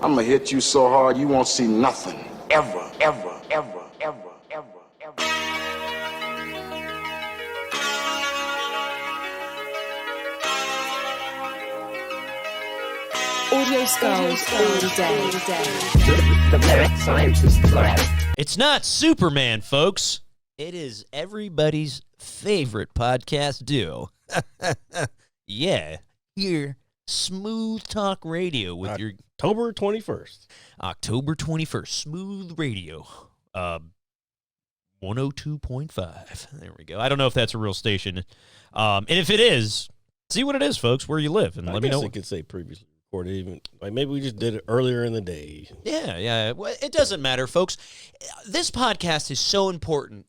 I'm gonna hit you so hard you won't see nothing. Ever, ever, ever, ever, ever, ever. Audio Skulls all day. The lyric scientist lab. It's not Superman, folks. It is everybody's favorite podcast duo. Yeah, here, Smooth Talk Radio with your October 21st. October 21st, Smooth Radio, 102.5. There we go. I don't know if that's a real station. And if it is, see what it is, folks, where you live, and let me know. I could say previously recorded, even like maybe we just did it earlier in the day. Yeah. Well, it doesn't matter, folks. This podcast is so important.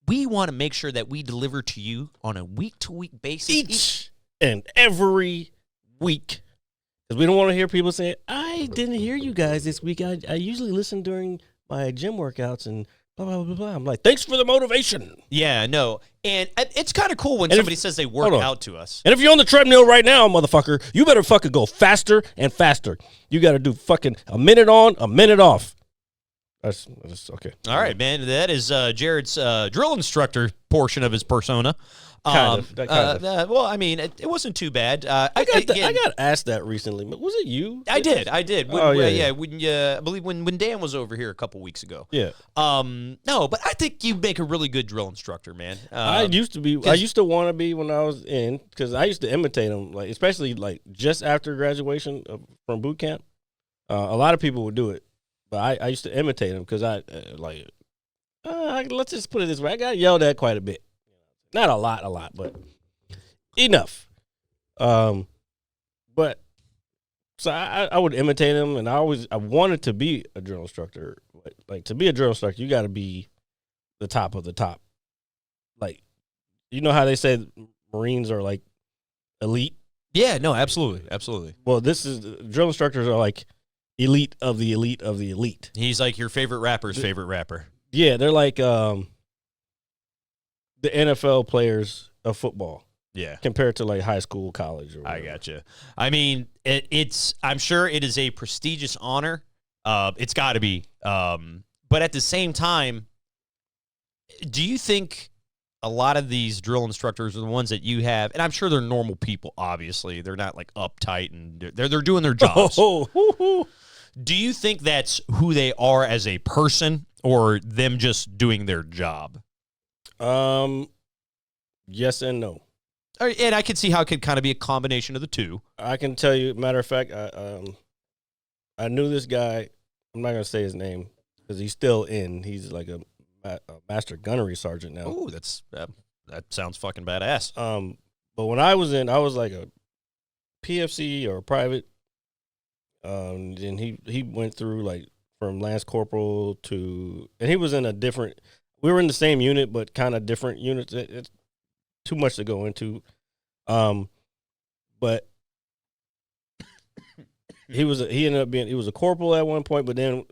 We want to make sure that we deliver to you on a week-to-week basis. Each and every week. Because we don't want to hear people say, I didn't hear you guys this week. I usually listen during my gym workouts and blah, blah, blah, blah. I'm like, thanks for the motivation. Yeah, no. And it's kind of cool when And somebody says they work out to us. And if you're on the treadmill right now, motherfucker, you better fucking go faster and faster. You got to do fucking a minute on, a minute off. That's okay. All right, man. That is Jared's drill instructor portion of his persona. Kind of. Well, I mean, it wasn't too bad. I got asked that recently. Was it you? I did. Oh, yeah. When I believe when Dan was over here a couple weeks ago. Yeah. No, but I think you make a really good drill instructor, man. I used to be. I used to want to be when I was in, because I used to imitate them, like especially like just after graduation from boot camp. A lot of people would do it, but I used to imitate them because let's just put it this way: I got yelled at quite a bit. Not a lot, but enough. But so I would imitate him, and I wanted to be a drill instructor. Like, to be a drill instructor, you got to be the top of the top. Like, you know how they say Marines are like elite? Yeah, no, absolutely. Well, drill instructors are like elite of the elite of the elite. He's like your favorite rapper's favorite rapper. Yeah, they're like the NFL players of football. Yeah. Compared to like high school, college. Or I gotcha. I mean, I'm sure it is a prestigious honor. It's got to be. But at the same time, do you think a lot of these drill instructors are the ones that you have, and I'm sure they're normal people, obviously. They're not like uptight and they're doing their jobs. Do you think that's who they are as a person, or them just doing their job? Yes and no. And I can see how it could kind of be a combination of the two. I can tell you, matter of fact, I knew this guy. I'm not gonna say his name because he's still in. He's like a master gunnery sergeant now. Oh, that sounds fucking badass. But when I was in, I was like a PFC or a private. And he went through like from Lance Corporal to, and he was in a different. We were in the same unit, but kind of different units. It's too much to go into. But he ended up being, he was a corporal at one point, but then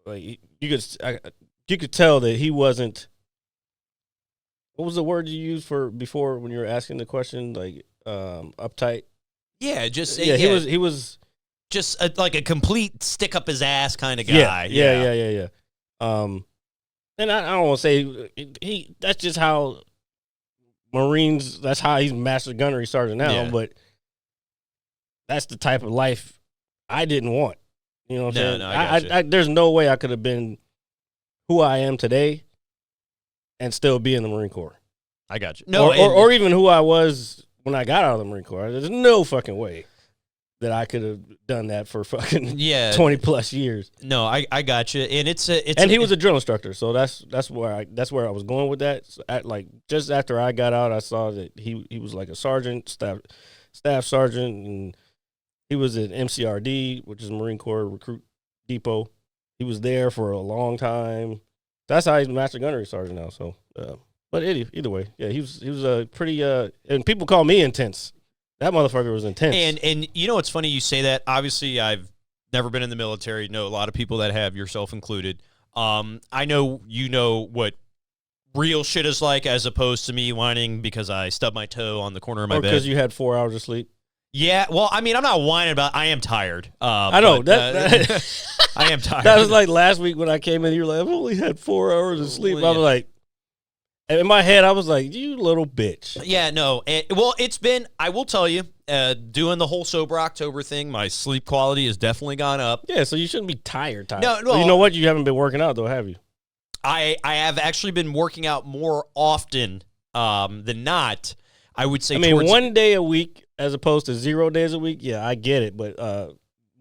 like you could tell that he wasn't. What was the word you used for before when you were asking the question? Like uptight. Yeah, he was just like a complete stick up his ass kind of guy. Yeah. And I don't want to say that's just how Marines, that's how he's master gunnery sergeant now, but that's the type of life I didn't want. You know what I'm saying? I there's no way I could have been who I am today and still be in the Marine Corps. I got you. Or even who I was when I got out of the Marine Corps. There's no fucking way that I could have done that for fucking 20 plus years. No, I got you, and he was a drill instructor, so that's where I was going with that. So just after I got out, I saw that he was like a sergeant, staff sergeant, and he was at MCRD, which is Marine Corps Recruit Depot. He was there for a long time. That's how he's master gunnery sergeant now. So, but either way, yeah, he was a pretty and people call me intense. That motherfucker was intense. And you know what's funny you say that? Obviously, I've never been in the military. Know a lot of people that have, yourself included. I know you know what real shit is like, as opposed to me whining because I stubbed my toe on the corner of my bed. Or because you had 4 hours of sleep. Yeah, well, I mean, I'm not whining about. I am tired. I know but, I am tired. That was like last week when I came in. You were like, I've only had 4 hours of sleep. Well, I was like, in my head, I was like, you little bitch. Yeah, no. Well, it's been. I will tell you, doing the whole sober October thing, my sleep quality has definitely gone up. Yeah, so you shouldn't be tired. No, Well, you know what? You haven't been working out though, have you? I have actually been working out more often than not. I would say. I mean, 1 day a week as opposed to 0 days a week. Yeah, I get it, but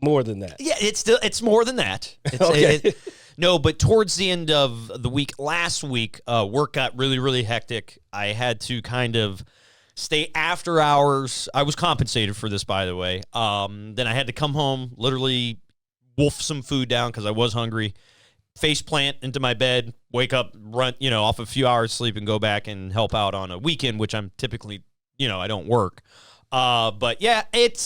more than that. Yeah, it's more than that. Okay. No, but towards the end of the week, last week, work got really, really hectic. I had to kind of stay after hours. I was compensated for this, by the way. Then I had to come home, literally wolf some food down because I was hungry, face plant into my bed, wake up, run, off a few hours sleep and go back and help out on a weekend, which I'm typically, I don't work. But yeah, it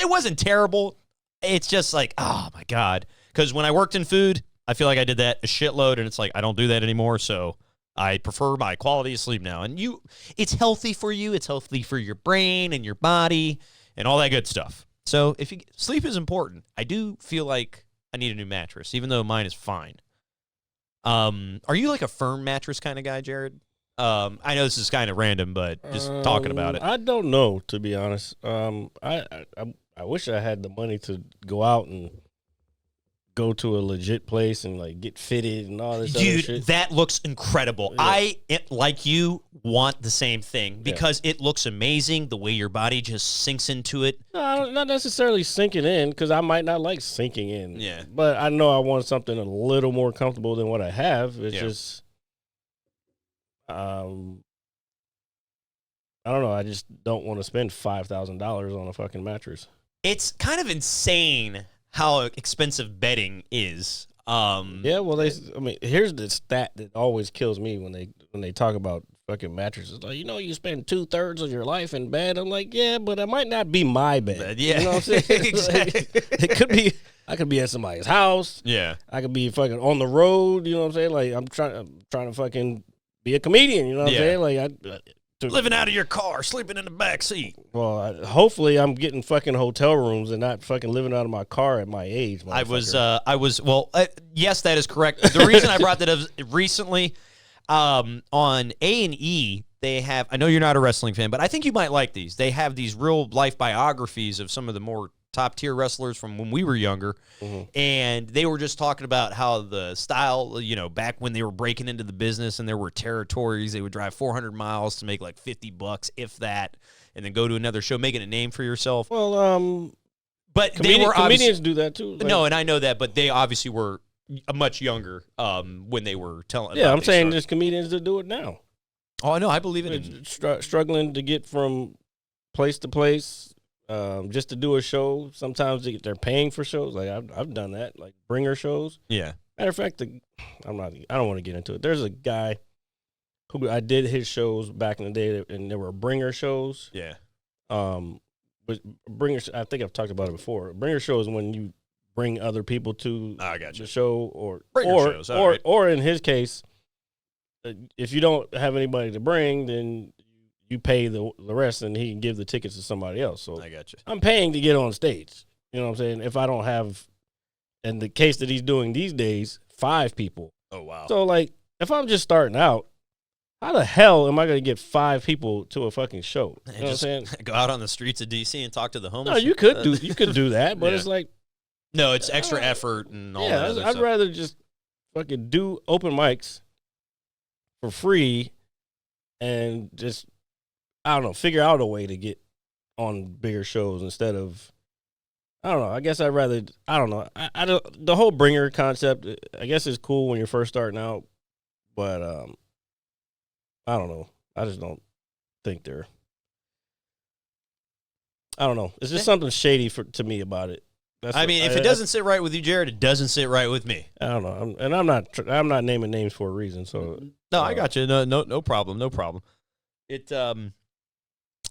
wasn't terrible. It's just like, oh my God. Because when I worked in food, I feel like I did that a shitload, and it's like I don't do that anymore, so I prefer my quality of sleep now. And it's healthy for you. It's healthy for your brain and your body and all that good stuff. So sleep is important. I do feel like I need a new mattress, even though mine is fine. Are you like a firm mattress kind of guy, Jared? I know this is kind of random, but just talking about it. I don't know, to be honest. I wish I had the money to go out and go to a legit place and like get fitted and all this other shit. Dude, that looks incredible. Yeah. Like you, want the same thing because it looks amazing the way your body just sinks into it. No, not necessarily sinking in because I might not like sinking in. Yeah. But I know I want something a little more comfortable than what I have. It's just, I don't know. I just don't want to spend $5,000 on a fucking mattress. It's kind of insane how expensive bedding is. Yeah, well, here's the stat that always kills me when they talk about fucking mattresses. Like, you spend 2/3 of your life in bed. I'm like, yeah, but it might not be my bed. Yeah, you know what I'm saying? exactly. It could be. I could be at somebody's house. Yeah, I could be fucking on the road. You know what I'm saying? Like I'm trying to fucking be a comedian. You know what I'm saying? Like living out of your car, sleeping in the back seat. Well, hopefully I'm getting fucking hotel rooms and not fucking living out of my car at my age. Yes, that is correct. The reason I brought that up recently, on A&E, they have, I know you're not a wrestling fan, but I think you might like these. They have these real life biographies of some of the more top tier wrestlers from when we were younger. Mm-hmm. And they were just talking about how the style, back when they were breaking into the business and there were territories, they would drive 400 miles to make like $50, if that, and then go to another show, making a name for yourself. Well, but comedians do that too. No, and I know that, but they obviously were much younger when they were telling. Yeah, I'm saying there's comedians that do it now. Oh, I know. I believe it. Struggling to get from place to place. Just to do a show. Sometimes they're paying for shows. Like I've done that, like bringer shows. Yeah. Matter of fact, I don't want to get into it. There's a guy who I did his shows back in the day, and there were bringer shows. Yeah. But bringer, I think I've talked about it before. Bringer show is when you bring other people to the show, or in his case, if you don't have anybody to bring, then you pay the rest, and he can give the tickets to somebody else. So I got you. I'm paying to get on stage. You know what I'm saying? If I don't have, in the case that he's doing these days, 5 people. Oh, wow. So, like, if I'm just starting out, how the hell am I going to get 5 people to a fucking show? You know what I'm saying? Go out on the streets of D.C. and talk to the homeless. No, you could do that, but it's like, no, it's extra effort and all that other I'd stuff. rather just fucking do open mics for free and just, I don't know, figure out a way to get on bigger shows instead of, I don't know. I guess I'd rather, I don't know. I don't, the whole bringer concept, I guess is cool when you're first starting out, but I don't know. I just don't think they're, I don't know. It's just something shady to me about it. If it doesn't sit right with you, Jared, it doesn't sit right with me. I don't know. I'm not naming names for a reason. So no, I got you. No problem. No problem.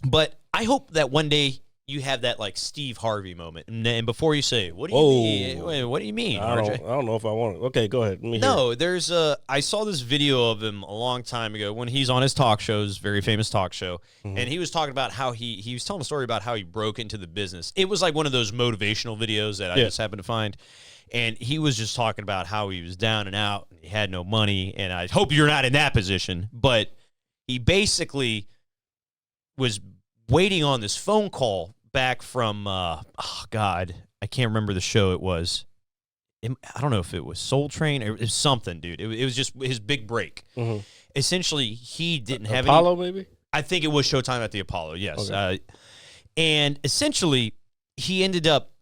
But I hope that one day you have that like Steve Harvey moment, and before you say, "What do you Whoa. mean? Wait, what do you mean, I RJ?" don't know if I want it. Okay, go ahead. Let me hear it. No, there's I saw this video of him a long time ago when he's on his talk shows, very famous talk show, and he was talking about how he was telling a story about how he broke into the business. It was like one of those motivational videos that I just happened to find, and he was just talking about how he was down and out, and he had no money, and I hope you're not in that position, but he basically was waiting on this phone call back from oh God, I can't remember the show it was. I don't know if it was Soul Train or it was something, dude. It was just his big break. Essentially, he didn't have Apollo, maybe? I think it was Showtime at the Apollo, yes. Okay. And essentially, he ended up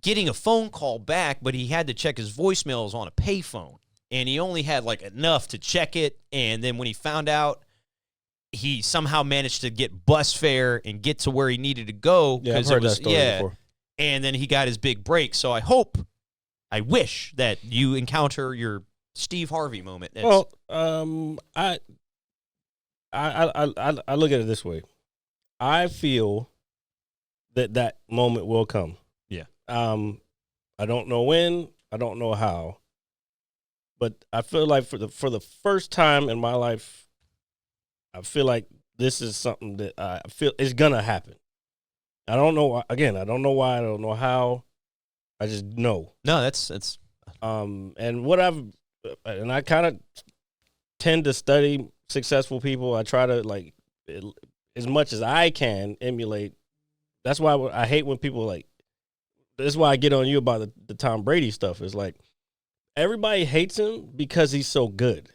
getting a phone call back, but he had to check his voicemails on a payphone. And he only had like enough to check it. And then when he found out, he somehow managed to get bus fare and get to where he needed to go. Yeah, I've heard that story before. And then he got his big break. So I wish that you encounter your Steve Harvey moment. Well, I look at it this way. I feel that moment will come. Yeah. I don't know when, I don't know how, but I feel like for the first time in my life, I feel like this is something that I feel is gonna happen. I don't know. Again, I don't know why. I don't know how. I just know. No, that's and what I kind of tend to study successful people. I try to like as much as I can emulate. That's why I hate when people like. That's why I get on you about the Tom Brady stuff. Is like everybody hates him because he's so good.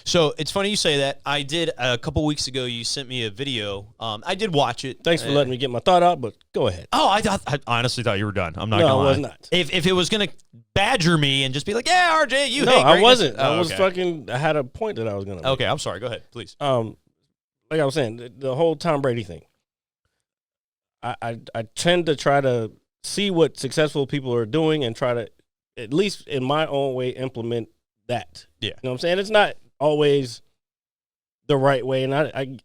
So it's funny you say that. I did a couple weeks ago. You sent me a video. I did watch it. Thanks for letting me get my thought out, but go ahead. Oh, I honestly thought you were done. I'm not gonna lie. No, I was not. If it was gonna badger me and just be like, "Yeah, RJ, you." No, hate I greatness." wasn't. Oh, I was okay. fucking. I had a point that I was gonna make. Okay, I'm sorry. Go ahead, please. Like I was saying, the whole Tom Brady thing. I tend to try to see what successful people are doing and try to, at least in my own way, implement that. Yeah. You know what I'm saying? It's not always the right way, and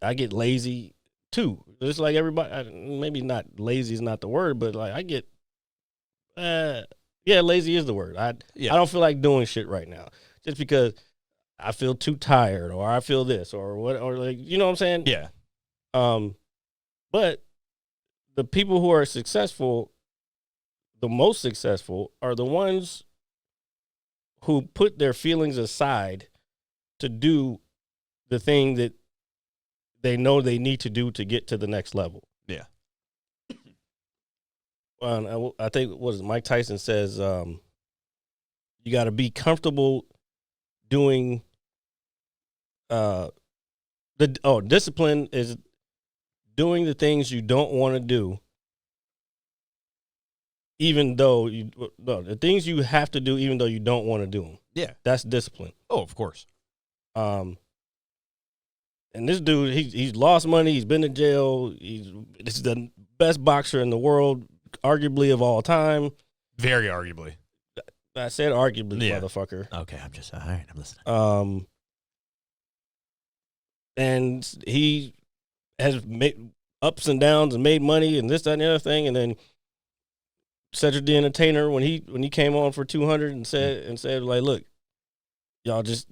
I get lazy too. Just like everybody, maybe not lazy is not the word, but like I get, lazy is the word. I don't feel like doing shit right now just because I feel too tired or I feel this or what, or like, you know what I'm saying? Yeah. But the people who are successful, the most successful, are the ones who put their feelings aside to do the thing that they know they need to do to get to the next level. Yeah. I think what is Mike Tyson says, you got to be comfortable doing. Discipline is doing the things you don't want to do, even though the things you have to do, even though you don't want to do them. Yeah. That's discipline. Oh, of course. And this dude, he's lost money. He's been to jail. This is the best boxer in the world, arguably of all time. Very arguably. I said arguably, Yeah. motherfucker. Okay, I'm just all right. I'm listening. And he has made ups and downs and made money and this, that, and the other thing. And then Cedric the Entertainer, when he came on for 200 and said like, look, y'all just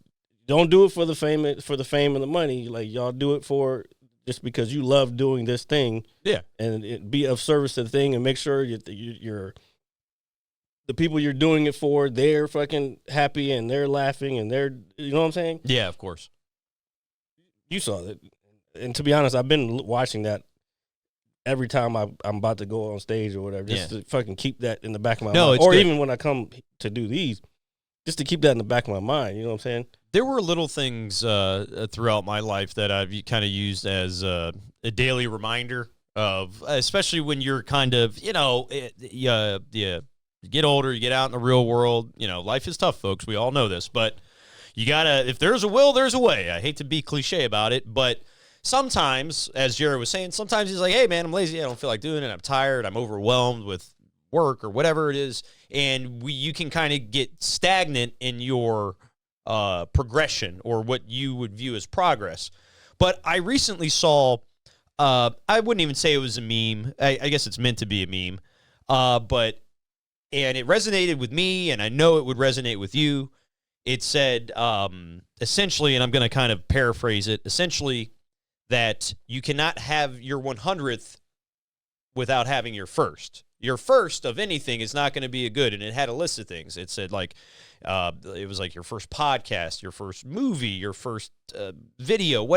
don't do it for the fame and the money. Like, y'all do it for just because you love doing this thing. Yeah. And be of service to the thing and make sure you're the people you're doing it for, they're fucking happy and they're laughing and they're, you know what I'm saying? Yeah, of course. You saw that. And to be honest, I've been watching that every time I'm about to go on stage or whatever, just to fucking keep that in the back of my mind. It's or good. even when I come to do these, just to keep that in the back of my mind. You know what I'm saying? There were little things throughout my life that I've kind of used as a daily reminder of, especially when you're kind of, you get older, you get out in the real world. Life is tough, folks. We all know this, but you gotta, if there's a will, there's a way. I hate to be cliche about it, but sometimes, as Jared was saying, sometimes he's like, hey, man, I'm lazy. I don't feel like doing it. I'm tired. I'm overwhelmed with work or whatever it is. And you can kind of get stagnant in your progression or what you would view as progress. But I recently saw I wouldn't even say it was a meme. I guess it's meant to be a meme. And it resonated with me, and I know it would resonate with you. It said, essentially, and I'm going to kind of paraphrase it, essentially that you cannot have your 100th without having your first. Your first of anything is not going to be a good, and it had a list of things. It said, like, it was like your first podcast, your first movie, your first video,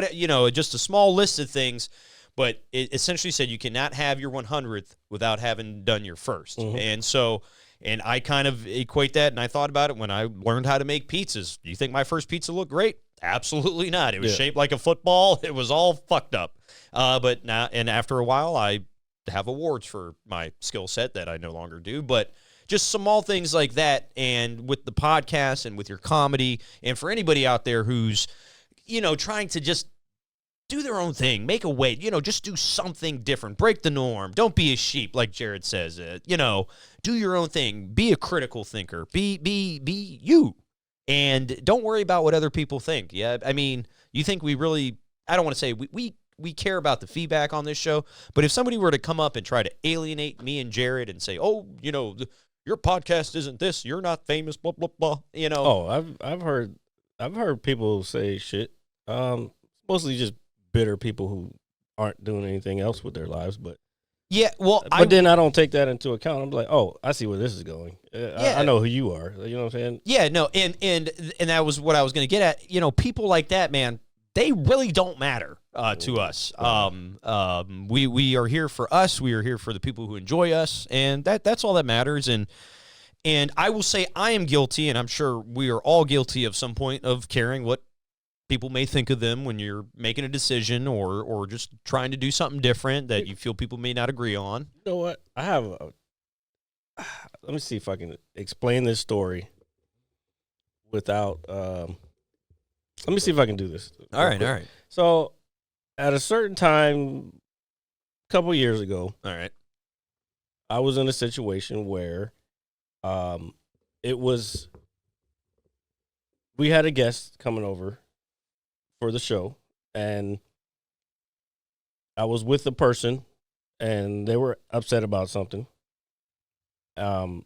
just a small list of things. But it essentially said you cannot have your 100th without having done your first. Mm-hmm. And I kind of equate that, and I thought about it when I learned how to make pizzas. Do you think my first pizza looked great? Absolutely not. It was shaped like a football. It was all fucked up. But now, and after a while, I have awards for my skill set that I no longer do. But just small things like that, and with the podcast and with your comedy, and for anybody out there who's, trying to just do their own thing, make a way, just do something different, break the norm. Don't be a sheep, like Jared says. Do your own thing. Be a critical thinker. Be you, and don't worry about what other people think. Yeah, I mean, you think we really? I don't want to say we care about the feedback on this show, but if somebody were to come up and try to alienate me and Jared and say, "Oh, your podcast isn't this. You're not famous." Blah blah blah. Oh, I've heard people say shit. Mostly just bitter people who aren't doing anything else with their lives, but yeah, well, then I don't take that into account. I'm like, oh, I see where this is going. I know who you are. You know what I'm saying? Yeah, no, and that was what I was going to get at. People like that, man, they really don't matter to us. We are here for us. We are here for the people who enjoy us, and that's all that matters. And I will say I am guilty, and I'm sure we are all guilty of some point of caring what people may think of them when you're making a decision or just trying to do something different that you feel people may not agree on. You know what? Let me see if I can explain this story without, let me see if I can do this. All right. So at a certain time, a couple years ago, all right, I was in a situation where we had a guest coming over for the show, and I was with the person, and they were upset about something. And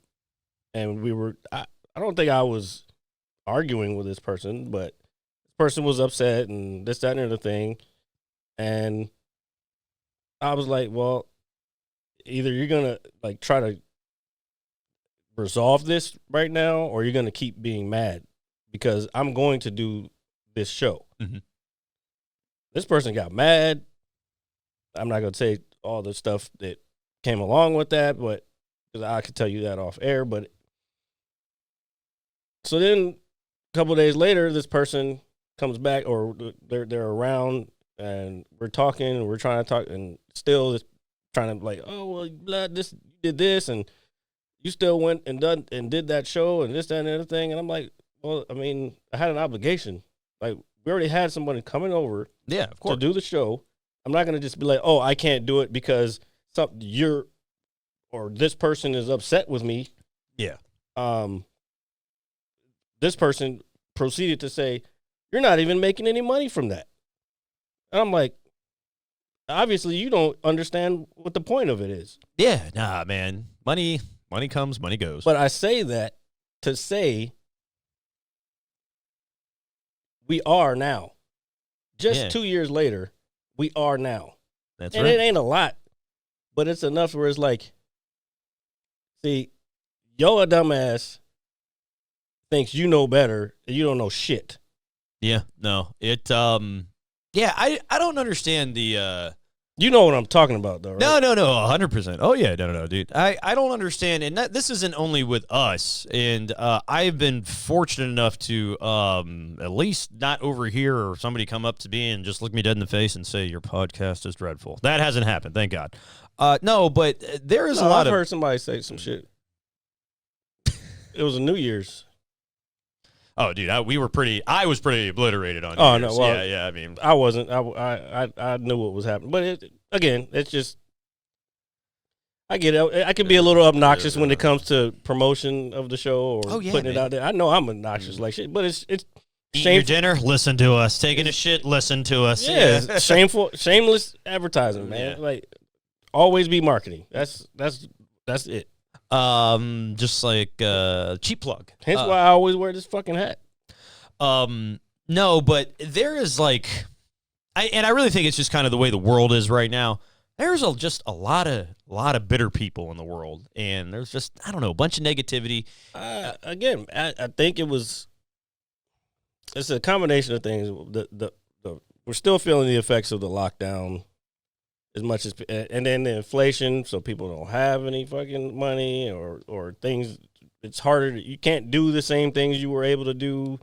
I don't think I was arguing with this person, but this person was upset and this, that, and the other thing. And I was like, well, either you're going to try to resolve this right now, or you're going to keep being mad, because I'm going to do this show. Mm-hmm. This person got mad. I'm not going to say all the stuff that came along with that, but because I could tell you that off air. But so then a couple of days later, this person comes back, or they're around, and we're talking, and we're trying to talk, and still just trying to oh, well, this, you did this, and you still went and did that show, and this, that, and the other thing. And I'm like, well, I mean, I had an obligation. We already had somebody coming over, of course, to do the show. I'm not going to just be like, oh, I can't do it because this person is upset with me. Yeah. This person proceeded to say, you're not even making any money from that. And I'm like, obviously you don't understand what the point of it is. Yeah, nah, man. Money comes, money goes. But I say that to say we are now. Just 2 years later, we are now. That's right. And it ain't a lot, but it's enough where it's like, see, yo, a dumbass thinks you know better and you don't know shit. Yeah, no. I don't understand the you know what I'm talking about, though, right? No, 100%. Oh, yeah, no, dude. I don't understand, and this isn't only with us, and I've been fortunate enough to at least not overhear or somebody come up to me and just look me dead in the face and say, your podcast is dreadful. That hasn't happened, thank God. No, but there is a lot I've heard somebody say some shit. It was a New Year's. Oh, dude, I was pretty obliterated on. Oh, New Year's. No, well, yeah. I mean, I wasn't. I knew what was happening, but it's just. I get it. I can be a little obnoxious when it comes to promotion of the show or putting it out there. I know I'm obnoxious like shit, but it's Eating your dinner, listen to us. Taking a shit, listen to us. Yeah, shameless advertising, man. Yeah. Like, always be marketing. That's it. Just like cheap plug. Hence why I always wear this fucking hat. No, but there is like, I really think it's just kind of the way the world is right now. There's just a lot of bitter people in the world, and there's just, I don't know, a bunch of negativity. Again, I think it's a combination of things. We're still feeling the effects of the lockdown as much as, and then the inflation, so people don't have any fucking money or things. It's harder. You can't do the same things you were able to do.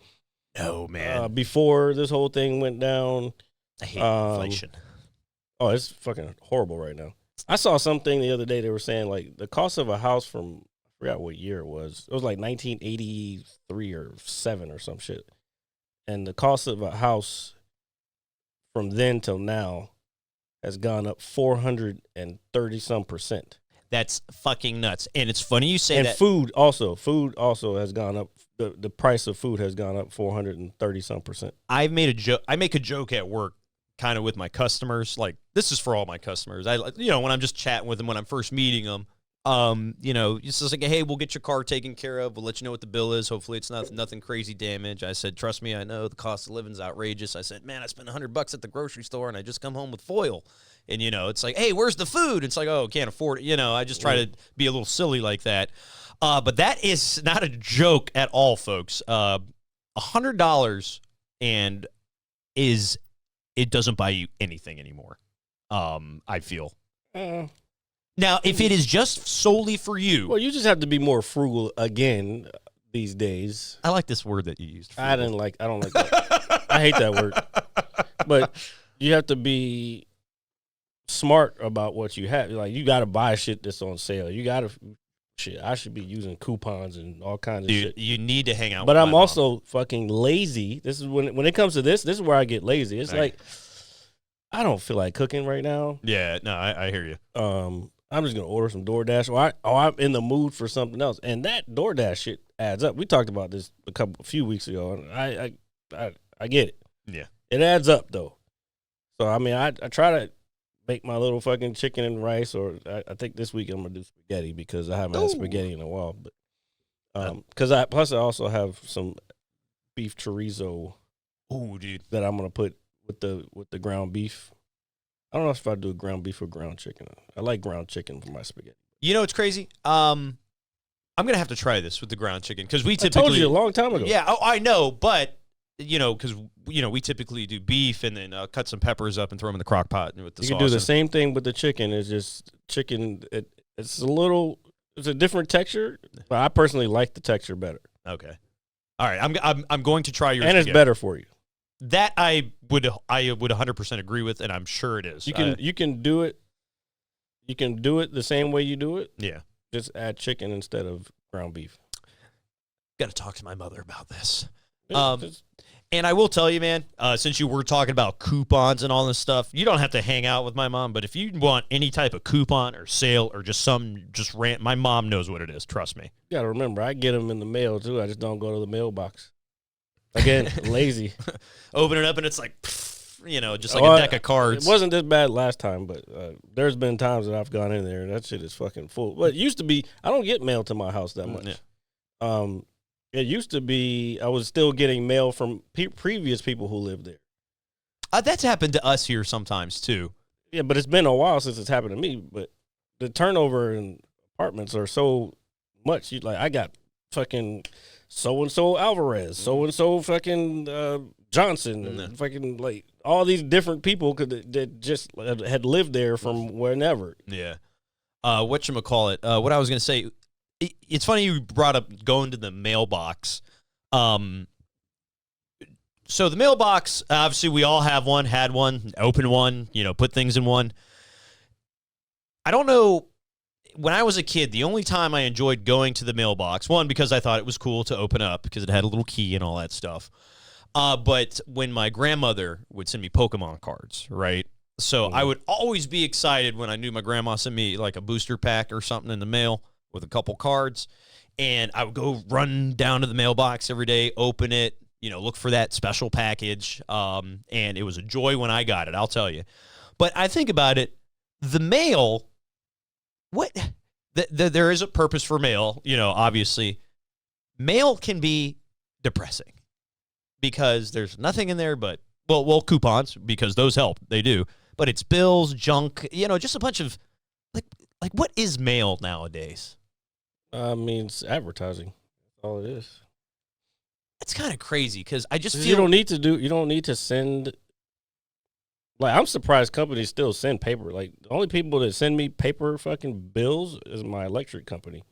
No, man. Before this whole thing went down. I hate inflation. Oh, it's fucking horrible right now. I saw something the other day. They were saying like the cost of a house from, I forgot what year it was. It was like 1983 or 7 or some shit. And the cost of a house from then till now has gone up 430 some percent. That's fucking nuts. And it's funny you say and that. Food also has gone up. The price of food has gone up 430 some percent. I make a joke at work kind of with my customers. Like, this is for all my customers. When I'm just chatting with them, when I'm first meeting them, it's just like, hey, we'll get your car taken care of. We'll let you know what the bill is. Hopefully it's nothing crazy damage. I said, trust me, I know the cost of living's outrageous. I said, man, I spent $100 at the grocery store and I just come home with foil. And, it's like, hey, where's the food? It's like, oh, can't afford it. I just try to be a little silly like that. But that is not a joke at all, folks. $100 and it doesn't buy you anything anymore. I feel. Now, if it is just solely for you. Well, you just have to be more frugal again these days. I like this word that you used. Frugal. I don't like that. I hate that word. But you have to be smart about what you have. Like, you got to buy shit that's on sale. You got to, I should be using coupons and all kinds of shit. You need to hang out but with I'm my also mom. fucking lazy. This is when it comes to this is where I get lazy. It's like, I don't feel like cooking right now. Yeah, no, I hear you. I'm just gonna order some DoorDash, or I'm in the mood for something else, and that DoorDash shit adds up. We talked about this a few weeks ago, and I get it. Yeah, it adds up though. So I mean, I try to make my little fucking chicken and rice, or I think this week I'm gonna do spaghetti because I haven't had spaghetti in a while. But because I also have some beef chorizo. Oh, dude, that I'm gonna put with the ground beef. I don't know if I do ground beef or ground chicken. I like ground chicken for my spaghetti. It's crazy. I'm gonna have to try this with the ground chicken because we typically. I told you a long time ago. Yeah, I know, but because we typically do beef and then cut some peppers up and throw them in the crock pot with the sauce. You can do the same thing with the chicken. It's just chicken. It's a different texture, but I personally like the texture better. Okay. All right, I'm going to try yours. And it's better for you. That I would 100% agree with, and I'm sure it is. You can do it. You can do it the same way you do it. Yeah. Just add chicken instead of ground beef. Got to talk to my mother about this. And I will tell you, man, since you were talking about coupons and all this stuff, you don't have to hang out with my mom, but if you want any type of coupon or sale or just rant, my mom knows what it is. Trust me. You got to remember, I get them in the mail too. I just don't go to the mailbox. Again, lazy. Open it up and it's like, just like a deck of cards. It wasn't this bad last time, but there's been times that I've gone in there and that shit is fucking full. But it used to be, I don't get mail to my house that much. Yeah. It used to be, I was still getting mail from previous people who lived there. That's happened to us here sometimes too. Yeah, but it's been a while since it's happened to me. But the turnover in apartments are so much. I got fucking so-and-so Alvarez, so-and-so fucking Johnson, and fucking like all these different people that just had lived there from whenever. Yeah. Whatchamacallit, what I was going to say, it's funny you brought up going to the mailbox. So the mailbox, obviously we all have one, had one, open one, put things in one. I don't know. When I was a kid, the only time I enjoyed going to the mailbox, one, because I thought it was cool to open up because it had a little key and all that stuff. But when my grandmother would send me Pokemon cards, right? So I would always be excited when I knew my grandma sent me like a booster pack or something in the mail with a couple cards. And I would go run down to the mailbox every day, open it, look for that special package. And it was a joy when I got it, I'll tell you. But I think about it, the mail, there is a purpose for mail, obviously. Mail can be depressing because there's nothing in there but, well, coupons, because those help. They do. But it's bills, junk, just a bunch of, like what is mail nowadays? It's advertising. That's all it is. It's kind of crazy because I just feel you don't need to send. Like, I'm surprised companies still send paper. Like, the only people that send me paper fucking bills is my electric company.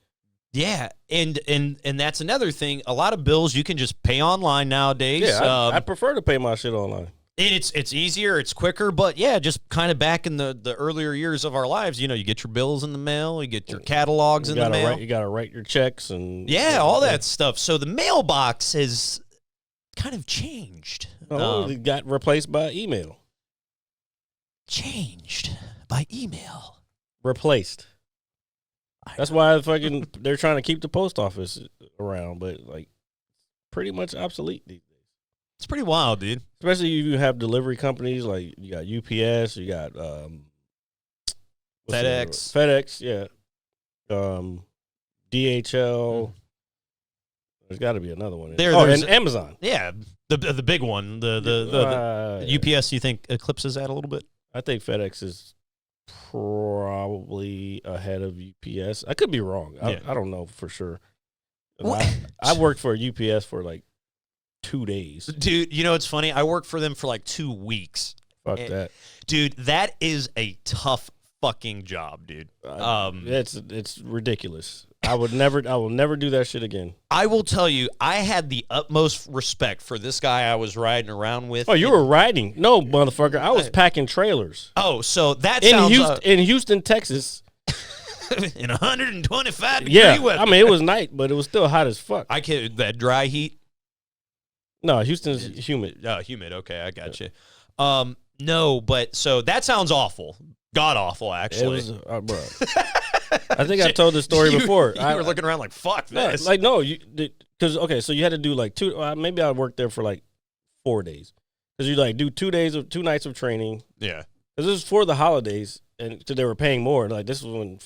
Yeah, and that's another thing. A lot of bills you can just pay online nowadays. Yeah, I prefer to pay my shit online. It's easier, it's quicker, but yeah, just kind of back in the earlier years of our lives, you get your bills in the mail, you get your catalogs in the mail. You got to write your checks and all that stuff. So the mailbox has kind of changed. It got replaced by email. Changed by email. Replaced. That's why they're trying to keep the post office around, but like pretty much obsolete these days. It's pretty wild, dude. Especially if you have delivery companies like you got UPS, you got FedEx, yeah. DHL. There's got to be another one. And Amazon. Yeah, the big one. The UPS. You think eclipses that a little bit? I think FedEx is probably ahead of UPS. I could be wrong. I don't know for sure. I worked for UPS for like 2 days. Dude, it's funny? I worked for them for like 2 weeks. Fuck that. Dude, that is a tough fucking job, dude. It's ridiculous. I will never do that shit again. I will tell you, I had the utmost respect for this guy I was riding around with. Oh, you were riding? No, motherfucker. I was packing trailers. Oh, so that sounds... in Houston, Texas. In 125 degree weather. I mean, it was night, but it was still hot as fuck. That dry heat? No, Houston's humid. Oh, humid. Okay, I got you. No, but so that sounds awful. God awful, actually. It was, bro. I think I told this story before. You were looking around like, fuck this. So you had to do like maybe I worked there for like 4 days. Because you like do 2 nights of training. Yeah. Because this was for the holidays, and so they were paying more. Like, this was when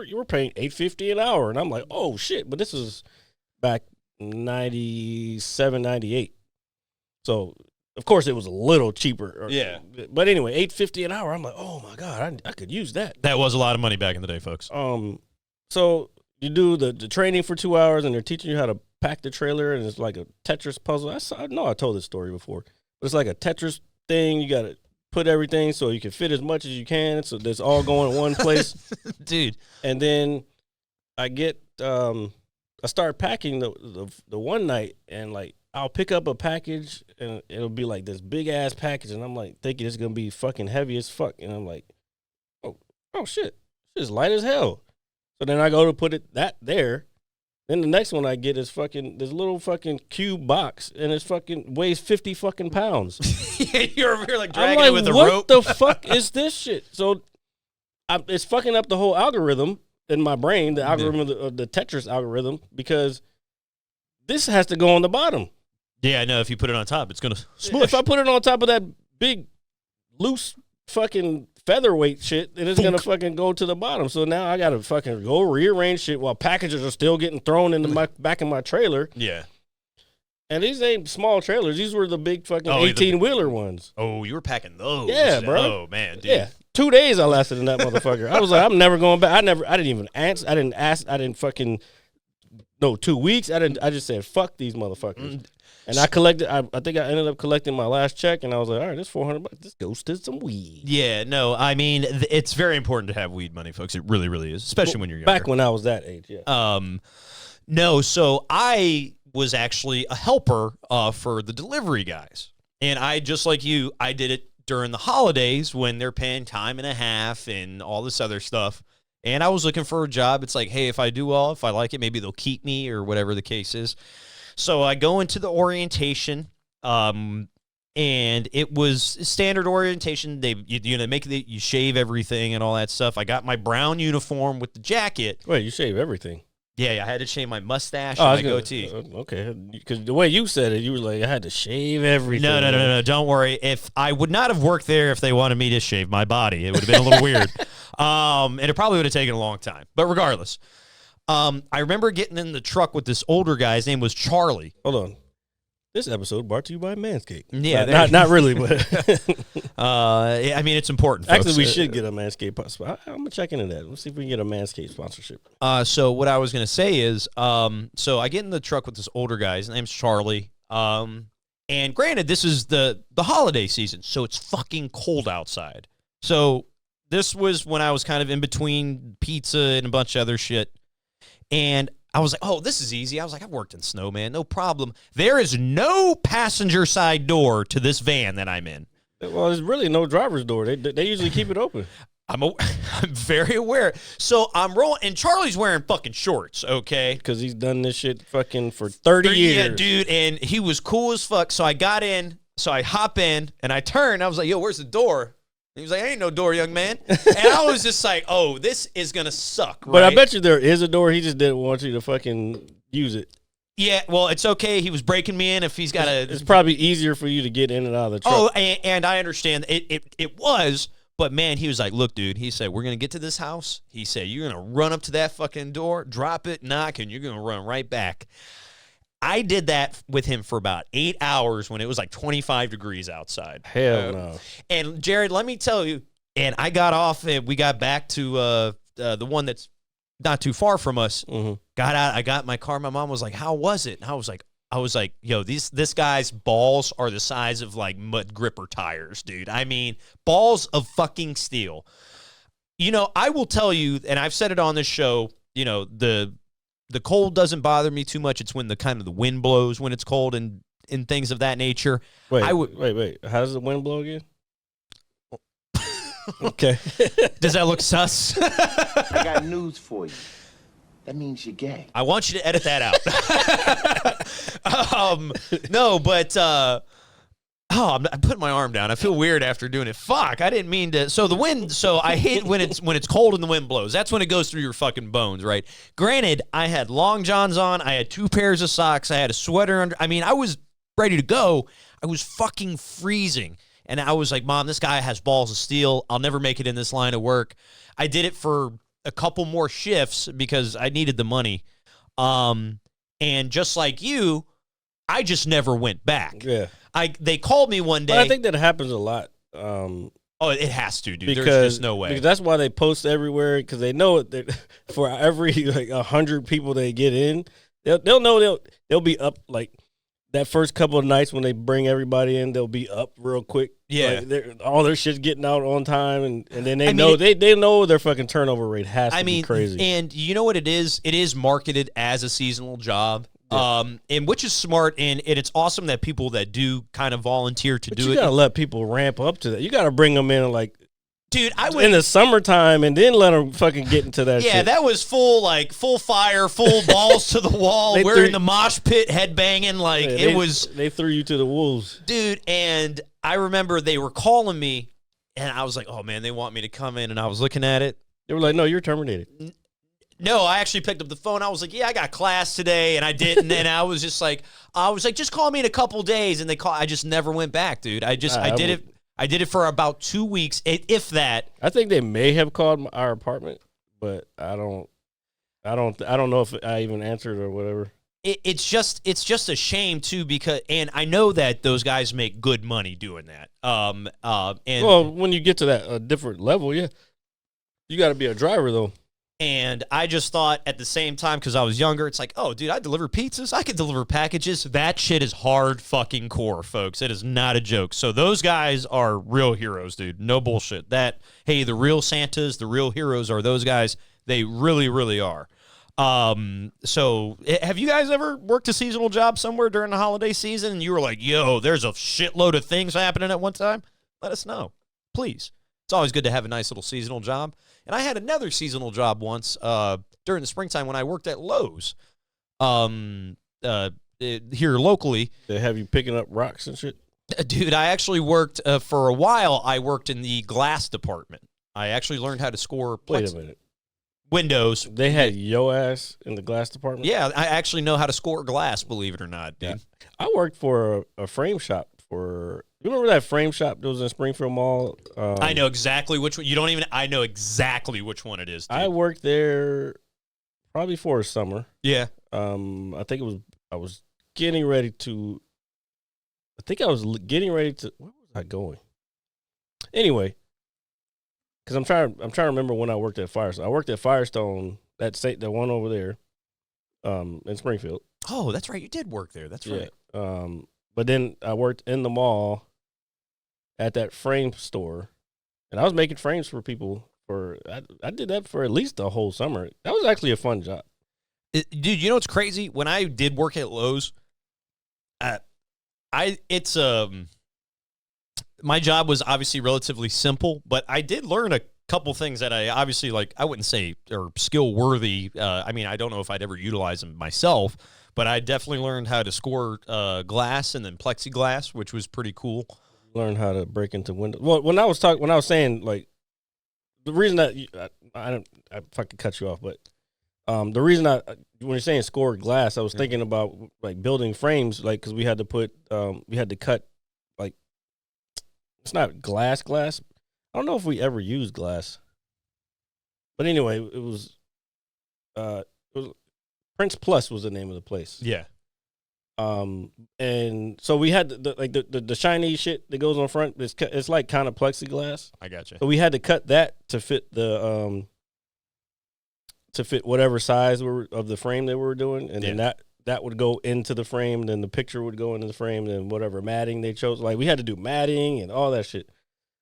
you were paying $8.50 an hour. And I'm like, oh, shit. But this was back 97, 98. So, of course, it was a little cheaper. Yeah. But anyway, $8.50 an hour. I'm like, oh, my God, I could use that. That was a lot of money back in the day, folks. So you do the training for 2 hours, and they're teaching you how to pack the trailer, and it's like a Tetris puzzle. I know I told this story before. But it's like a Tetris thing. You got to put everything so you can fit as much as you can, so that's all going in one place. Dude. And then I start packing the one night, and like I'll pick up a package, and it'll be like this big ass package, and I'm like thinking it's gonna be fucking heavy as fuck, and I'm like, oh shit, it's light as hell. So then I go to put that there. Then the next one I get is this little fucking cube box, and it's fucking weighs 50 fucking pounds. Yeah, you're over here like dragging it with a rope. What the fuck is this shit? So it's fucking up the whole algorithm in my brain, the algorithm of the Tetris algorithm, because this has to go on the bottom. Yeah, I know. If you put it on top, it's gonna smush. If I put it on top of that big, loose fucking featherweight shit, then it's gonna fucking go to the bottom. So now I gotta fucking go rearrange shit while packages are still getting thrown into my back of my trailer. Yeah. And these ain't small trailers. These were the big fucking 18-wheeler ones. Oh, you were packing those. Yeah, bro. Oh, man, dude. Yeah. 2 days I lasted in that motherfucker. I was like, I'm never going back. I didn't even answer. I didn't ask. I didn't fucking, no, 2 weeks. I just said, fuck these motherfuckers. And I collected, I think I ended up collecting my last check, and I was like, all right, this $400. This goes to some weed. Yeah, no, I mean, it's very important to have weed money, folks. It really, really is, especially when you're younger. Back when I was that age, yeah. No, so I was actually a helper for the delivery guys. And I, just like you, I did it during the holidays when they're paying time and a half and all this other stuff. And I was looking for a job. It's like, hey, if I do well, if I like it, maybe they'll keep me or whatever the case is. So I go into the orientation, and it was standard orientation. You shave everything and all that stuff. I got my brown uniform with the jacket. Wait, you shave everything? Yeah, I had to shave my mustache Oh, I and was my gonna- goatee. Okay, because the way you said it, you were like, I had to shave everything. No. Don't worry. If I would not have worked there if they wanted me to shave my body, it would have been a little weird. And it probably would have taken a long time. But regardless, I remember getting in the truck with this older guy. His name was Charlie. Hold on. This episode brought to you by Manscaped. Yeah, not really, but I mean, it's important. Folks. actually, we should get a Manscaped. I'm gonna check into that. Let's see if we can get a Manscaped sponsorship. So what I was gonna say is, so I get in the truck with this older guy. His name's Charlie. And granted, this is the holiday season, so it's fucking cold outside. So this was when I was kind of in between pizza and a bunch of other shit, and I was like, oh, this is easy. I was like, I've worked in snow, man, no problem. There is no passenger side door to this van that I'm in. Well, there's really no driver's door. They usually keep it open. I'm very aware. So I'm rolling, and Charlie's wearing fucking shorts, okay? Because he's done this shit fucking for 30 years. Yeah, dude, and he was cool as fuck. So I got in, so I hop in, and I turn. I was like, yo, where's the door? He was like, ain't no door, young man. And I was just like, oh, this is going to suck, right? But I bet you there is a door. He just didn't want you to fucking use it. Yeah, well, it's okay. He was breaking me in if he's got a... It's probably easier for you to get in and out of the truck. Oh, and I understand. It was, but man, he was like, look, dude, he said, we're going to get to this house. He said, you're going to run up to that fucking door, drop it, knock, and you're going to run right back. I did that with him for about 8 hours when it was like 25 degrees outside. Hell no. And Jared, let me tell you, and I got off and we got back to the one that's not too far from us. Mm-hmm. Got out, I got in my car. My mom was like, how was it? And I was like, yo, this guy's balls are the size of like mud gripper tires, dude. I mean, balls of fucking steel. You know, I will tell you, and I've said it on this show, you know, the cold doesn't bother me too much. It's when the wind blows when it's cold and things of that nature. Wait. How does the wind blow again? Okay. Does that look sus? I got news for you. That means you're gay. I want you to edit that out. No, but I'm putting my arm down. I feel weird after doing it. Fuck, I didn't mean to. So the wind. So I hate when it's cold and the wind blows. That's when it goes through your fucking bones, right? Granted, I had long johns on. I had 2 pairs of socks. I had a sweater under. I mean, I was ready to go. I was fucking freezing, and I was like, Mom, this guy has balls of steel. I'll never make it in this line of work. I did it for a couple more shifts because I needed the money. And just like you, I just never went back. Yeah. They called me one day. But I think that happens a lot. Oh, it has to, dude. Because, There's just no way. Because that's why they post everywhere, because they know that for every like 100 people they get in, they'll know they'll be up like that first couple of nights when they bring everybody in, they'll be up real quick. Yeah. Like all their shit's getting out on time, and then they know their fucking turnover rate has to be crazy. And you know what it is? It is marketed as a seasonal job. Yeah. And which is smart, and it's awesome that people that do kind of volunteer to But do you it. gotta let people ramp up to that. You gotta bring them in like, Dude, I would in the summertime, and then let them fucking get into that shit. Yeah, that was full fire, full balls to the wall. We're in the mosh pit, headbanging like They threw you to the wolves, dude. And I remember they were calling me, and I was like, "Oh man, they want me to come in." And I was looking at it. They were like, "No, you're terminated." No, I actually picked up the phone. I was like, "Yeah, I got class today," and I didn't. And I was like, "Just call me in a couple days." And I just never went back, dude. I did it for about 2 weeks, if that. I think they may have called our apartment, but I don't know if I even answered or whatever. It's just a shame too, because and I know that those guys make good money doing that. And well, when you get to that different level, yeah, you got to be a driver though. And I just thought at the same time, because I was younger, it's like, oh, dude, I deliver pizzas. I can deliver packages. That shit is hard fucking core, folks. It is not a joke. So those guys are real heroes, dude. No bullshit. Hey, the real Santas, the real heroes are those guys. They really, really are. So have you guys ever worked a seasonal job somewhere during the holiday season and you were like, yo, there's a shitload of things happening at one time? Let us know, please. It's always good to have a nice little seasonal job. And I had another seasonal job once during the springtime when I worked at Lowe's here locally. They have you picking up rocks and shit? Dude, I actually worked for a while. I worked in the glass department. I actually learned how to score. Wait a minute. windows. They had yo ass in the glass department. Yeah, I actually know how to score glass, believe it or not, dude. Yeah. I worked for a frame shop for. You remember that frame shop that was in Springfield Mall? I know exactly which one. You don't even. I know exactly which one it is, dude. I worked there probably for a summer. Yeah. I think it was. I was getting ready to. I think I was getting ready to. Where was I going? Anyway, because I'm trying to remember when I worked at Firestone. I worked at Firestone. The one over there, in Springfield. Oh, that's right. You did work there. That's right. But then I worked in the mall at that frame store, and I was making frames for people. I did that for at least a whole summer. That was actually a fun job. Dude, you know what's crazy? When I did work at Lowe's, my job was obviously relatively simple, but I did learn a couple things that I obviously I wouldn't say are skill worthy. I mean, I don't know if I'd ever utilize them myself, but I definitely learned how to score glass and then plexiglass, which was pretty cool. Learn how to break into windows. Well, when I was saying like the reason that I fucking cut you off, but the reason when you're saying score glass, I was thinking about like building frames, like because we had to cut like it's not glass. I don't know if we ever used glass, but anyway, it was Prince Plus was the name of the place. Yeah. And so we had the shiny shit that goes on front. It's like kind of plexiglass. I got you. So we had to cut that to fit whatever size of the frame that we were doing, and then that would go into the frame. Then the picture would go into the frame. Then whatever matting they chose, like we had to do matting and all that shit.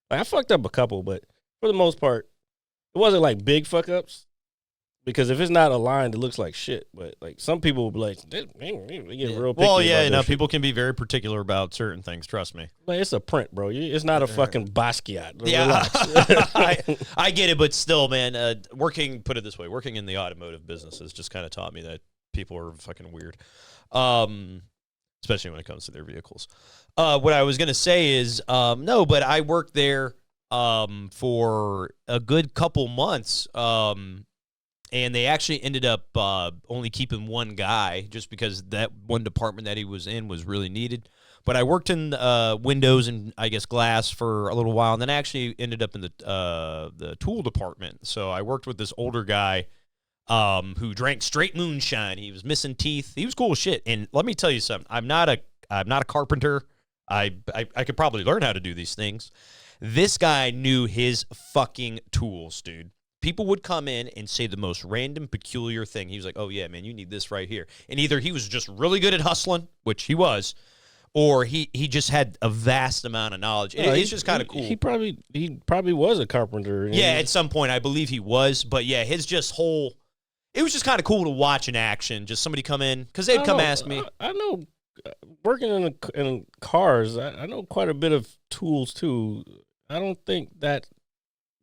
Like, I fucked up a couple, but for the most part, it wasn't like big fuck ups. Because if it's not aligned, it looks like shit. But like some people will be like, they get real picky. Well, yeah, about people shit. can be very particular about certain things. Trust me. Like, it's a print, bro. It's not a fucking Basquiat. Yeah, I get it, but still, man. Put it this way, working in the automotive business has just kind of taught me that people are fucking weird, especially when it comes to their vehicles. What I was gonna say is, no, but I worked there for a good couple months. And they actually ended up only keeping one guy just because that one department that he was in was really needed. But I worked in windows and, I guess, glass for a little while, and then I actually ended up in the tool department. So I worked with this older guy who drank straight moonshine. He was missing teeth. He was cool as shit. And let me tell you something. I'm not a carpenter. I could probably learn how to do these things. This guy knew his fucking tools, dude. People would come in and say the most random, peculiar thing. He was like, oh, yeah, man, you need this right here. And either he was just really good at hustling, which he was, or he just had a vast amount of knowledge. It's just kind of cool. He probably was a carpenter. Yeah, at some point, I believe he was. But, yeah, his just whole – it was just kind of cool to watch in action. Just somebody come in because they'd come ask me. I know working in cars, I know quite a bit of tools, too. I don't think that –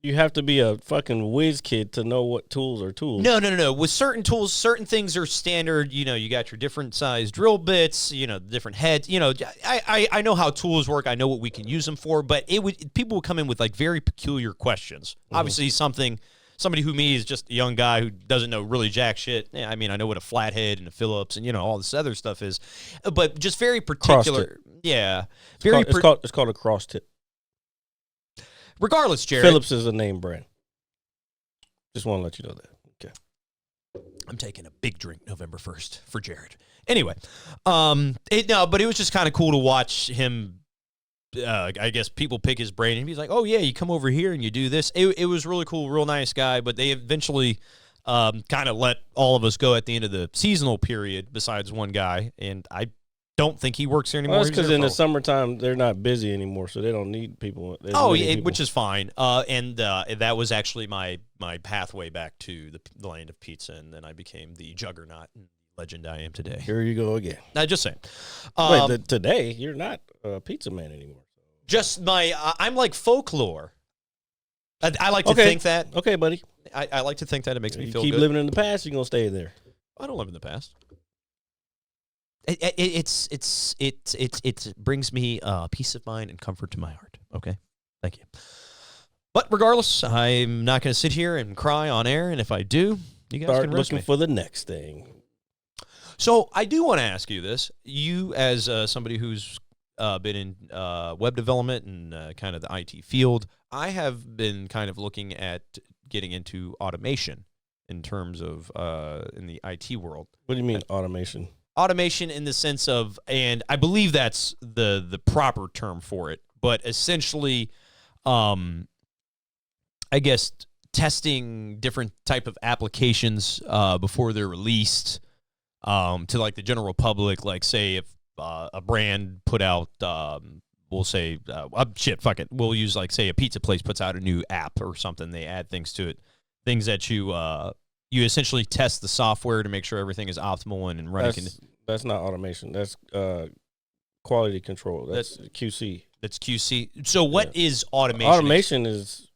you have to be a fucking whiz kid to know what tools are tools. No. With certain tools, certain things are standard. You know, you got your different size drill bits, different heads. I know how tools work. I know what we can use them for, but people would come in with like very peculiar questions. Mm-hmm. Obviously somebody who me is just a young guy who doesn't know really jack shit. Yeah, I mean, I know what a flathead and a Phillips and, all this other stuff is, but just very particular. Cross-tip. Yeah. It's called a cross tip. Regardless, Jared. Phillips is a name brand. Just want to let you know that. Okay. I'm taking a big drink November 1st for Jared. Anyway, but it was just kind of cool to watch him. I guess people pick his brain and he's like, oh, yeah, you come over here and you do this. It was really cool, real nice guy, but they eventually kind of let all of us go at the end of the seasonal period besides one guy, and I don't think he works here anymore. Well, that's because in the summertime they're not busy anymore, so they don't need people. Which is fine. And that was actually my pathway back to the land of pizza, and then I became the juggernaut and legend I am today. Here you go again. I just saying. Wait, today you're not a pizza man anymore. Just I'm like folklore. I like to think that. Okay, buddy. I like to think that it makes me feel good. Keep living in the past, you're gonna stay there. I don't live in the past. It brings me peace of mind and comfort to my heart. Okay, thank you. But regardless, I'm not going to sit here and cry on air, and if I do, you guys Start can roast looking me. for the next thing. So I do want to ask you this. You, as somebody who's been in web development and kind of the IT field, I have been kind of looking at getting into automation in terms of in the IT world. What do you mean automation? Automation in the sense of, and I believe that's the proper term for it, but essentially, I guess testing different type of applications before they're released to like the general public. Like, say if a brand put out, we'll say, fuck it, we'll use like say a pizza place puts out a new app or something. They add things to it, things that you essentially test the software to make sure everything is optimal and running. That's not automation. That's quality control. That's QC. That's QC. So what is automation? Automation is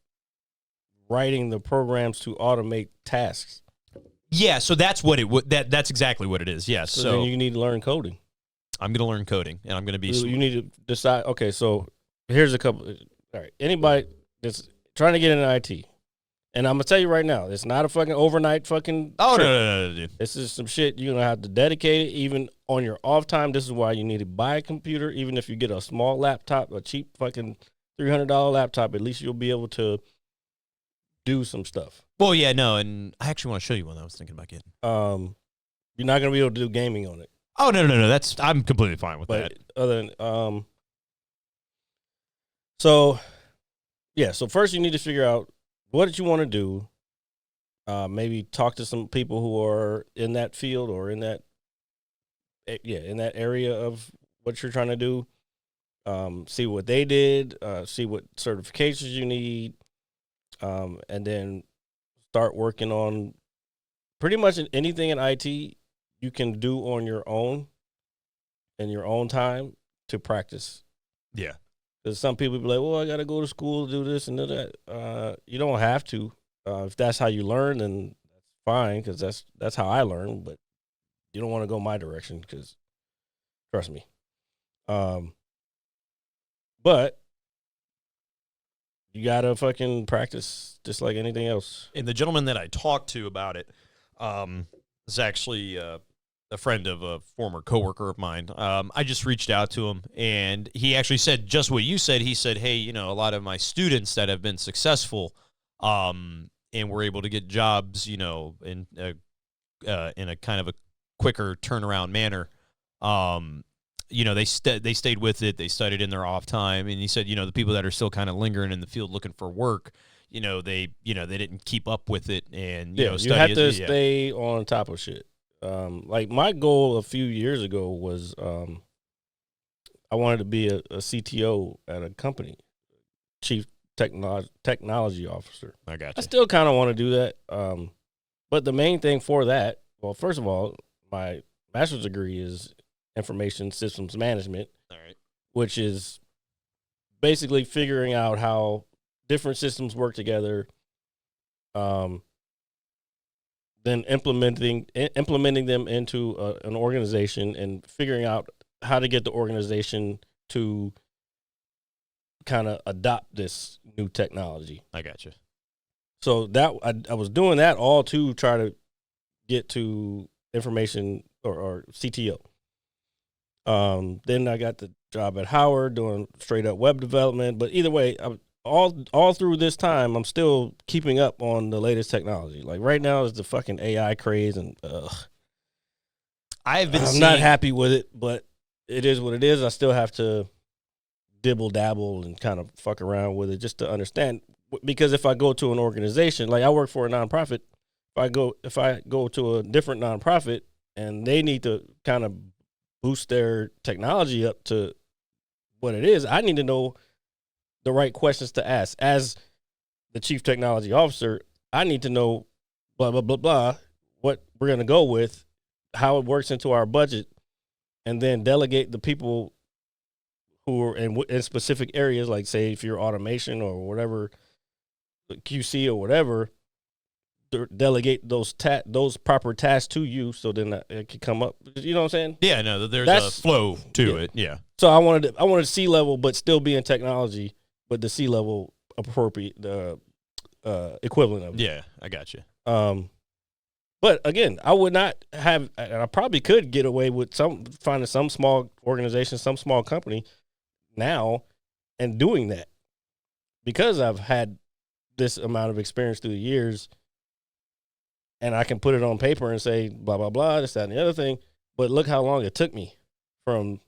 writing the programs to automate tasks. Yeah, so that's what it would. That's exactly what it is. Yes. So So then you need to learn coding. I'm going to learn coding, and I'm going to be. You need to decide. Okay, so here's a couple. All right, anybody that's trying to get into IT, and I'm gonna tell you right now, it's not a fucking overnight fucking. Oh trip. no, dude. This is some shit you're gonna have to dedicate it, even on your off time. This is why you need to buy a computer, even if you get a small laptop, a cheap fucking $300 laptop. At least you'll be able to do some stuff. Well, yeah, no, and I actually want to show you one I was thinking about getting. You're not gonna be able to do gaming on it. Oh no, that's I'm completely fine with that. But other than so yeah, so first you need to figure out what did you want to do. Maybe talk to some people who are in that field or in that area of what you're trying to do. See what they did, see what certifications you need, and then start working on pretty much anything in IT you can do on your own in your own time to practice. Yeah. Because some people be like, well, I got to go to school to do this and do that. You don't have to. If that's how you learn, then that's fine, because that's how I learn. But you don't want to go my direction, because trust me. But you got to fucking practice just like anything else. And the gentleman that I talked to about it is actually a friend of a former coworker of mine. I just reached out to him, and he actually said just what you said. He said, hey, a lot of my students that have been successful and were able to get jobs, in a kind of a quicker turnaround manner, they stayed with it. They studied in their off time. And he said, the people that are still kind of lingering in the field looking for work, they didn't keep up with it. And, you have to stay on top of shit. Like my goal a few years ago was I wanted to be a CTO at a company, chief technology officer. I got you. I still kind of want to do that. But the main thing for that, well, first of all, my master's degree is information systems management, all right, which is basically figuring out how different systems work together, then implementing them into an organization and figuring out how to get the organization to kind of adopt this new technology. I got you. So that I was doing that all to try to get to information or CTO. Then I got the job at Howard doing straight up web development. But either way, all through this time, I'm still keeping up on the latest technology. Like right now is the fucking AI craze, and I'm not happy with it, but it is what it is. I still have to dibble dabble and kind of fuck around with it just to understand. Because if I go to an organization, like I work for a nonprofit, if I go to a different nonprofit and they need to kind of boost their technology up to what it is, I need to know the right questions to ask. As the chief technology officer, I need to know blah, blah, blah, blah, what we're going to go with, how it works into our budget, and then delegate the people who are in specific areas, like say if you're automation or whatever, QC or whatever, delegate those proper tasks to you, so then it can come up. You know what I'm saying? Yeah, no, there's a flow to it. Yeah. So I wanted C-level, but still be in technology, but the C-level appropriate the equivalent of it. Yeah, I got you. But again, I would not have, and I probably could get away with finding some small organization, some small company now and doing that because I've had this amount of experience through the years and I can put it on paper and say, blah, blah, blah, this, that, and the other thing. But look how long it took me from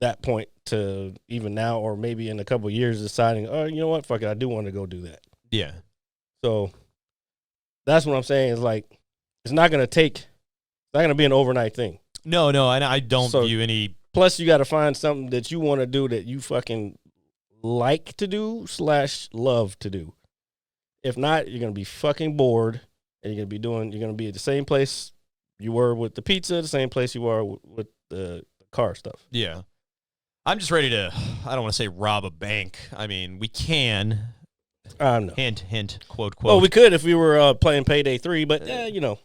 that point to even now, or maybe in a couple of years deciding, oh, you know what, fuck it, I do want to go do that. Yeah. So that's what I'm saying is like, it's not going to be an overnight thing. No, and I don't view any. Plus, you got to find something that you want to do that you fucking like to do / love to do. If not, you're going to be fucking bored and you're going to be at the same place you were with the pizza, the same place you were with the car stuff. Yeah. I'm just ready to, I don't want to say rob a bank. I mean, we can. No. Hint, hint, quote, quote. Well, we could if we were playing Payday 3, but you know.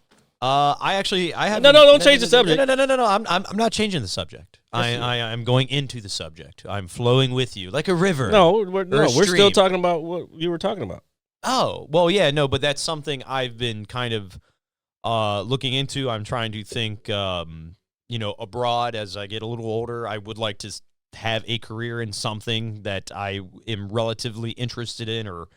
I have don't change the subject. No. I'm not changing the subject. I'm going into the subject. I'm flowing with you like a river. We're still talking about what you were talking about. Oh, well, yeah, no, but that's something I've been kind of looking into. I'm trying to think, abroad as I get a little older. I would like to have a career in something that I am relatively interested in or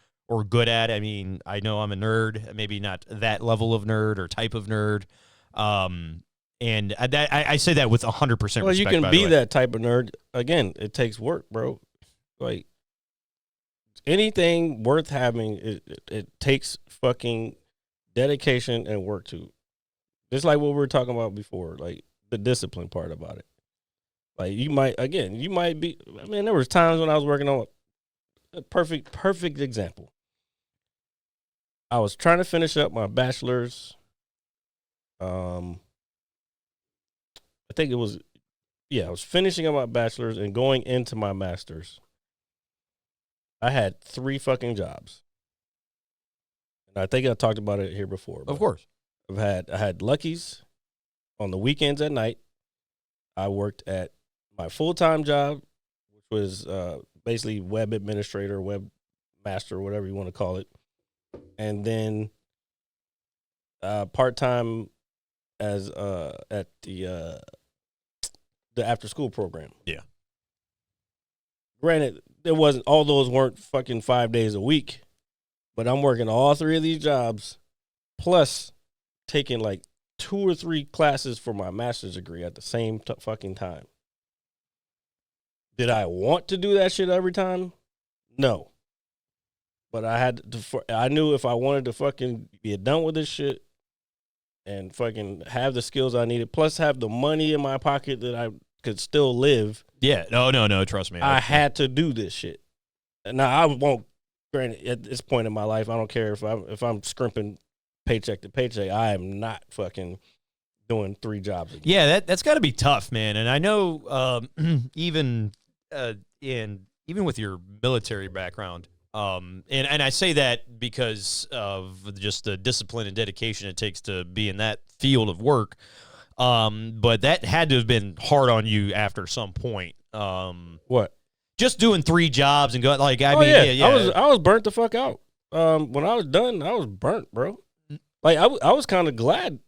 good at. I mean, I know I'm a nerd, maybe not that level of nerd or type of nerd. And I say that with 100% respect. Well, you can be that type of nerd. Again, it takes work, bro. Like, anything worth having, it takes fucking dedication and work to. Just like what we were talking about before, like the discipline part about it. Like you might be, I mean, there was times when I was working on a perfect example. I was trying to finish up my bachelor's. I think it was, I was finishing up my bachelor's and going into my master's. I had 3 fucking jobs. And I think I talked about it here before. Of course. I had Lucky's on the weekends at night. I worked at my full-time job, which was basically web administrator, web master, whatever you want to call it. And then part-time as at the after-school program. Yeah. Granted, all those weren't fucking 5 days a week, but I'm working all 3 of these jobs, plus taking like 2 or 3 classes for my master's degree at the same fucking time. Did I want to do that shit every time? No. But I knew if I wanted to fucking be done with this shit and fucking have the skills I needed, plus have the money in my pocket that I could still live. Yeah, no, trust me. I had to do this shit. Now, I won't, granted, at this point in my life, I don't care if I'm scrimping paycheck to paycheck. I am not fucking doing 3 jobs again. Yeah, that's got to be tough, man. And I know even with your military background, and I say that because of just the discipline and dedication it takes to be in that field of work. But that had to have been hard on you after some point. What? Just doing 3 jobs and going like, I was burnt the fuck out. When I was done, I was burnt, bro. Like I was kind of glad.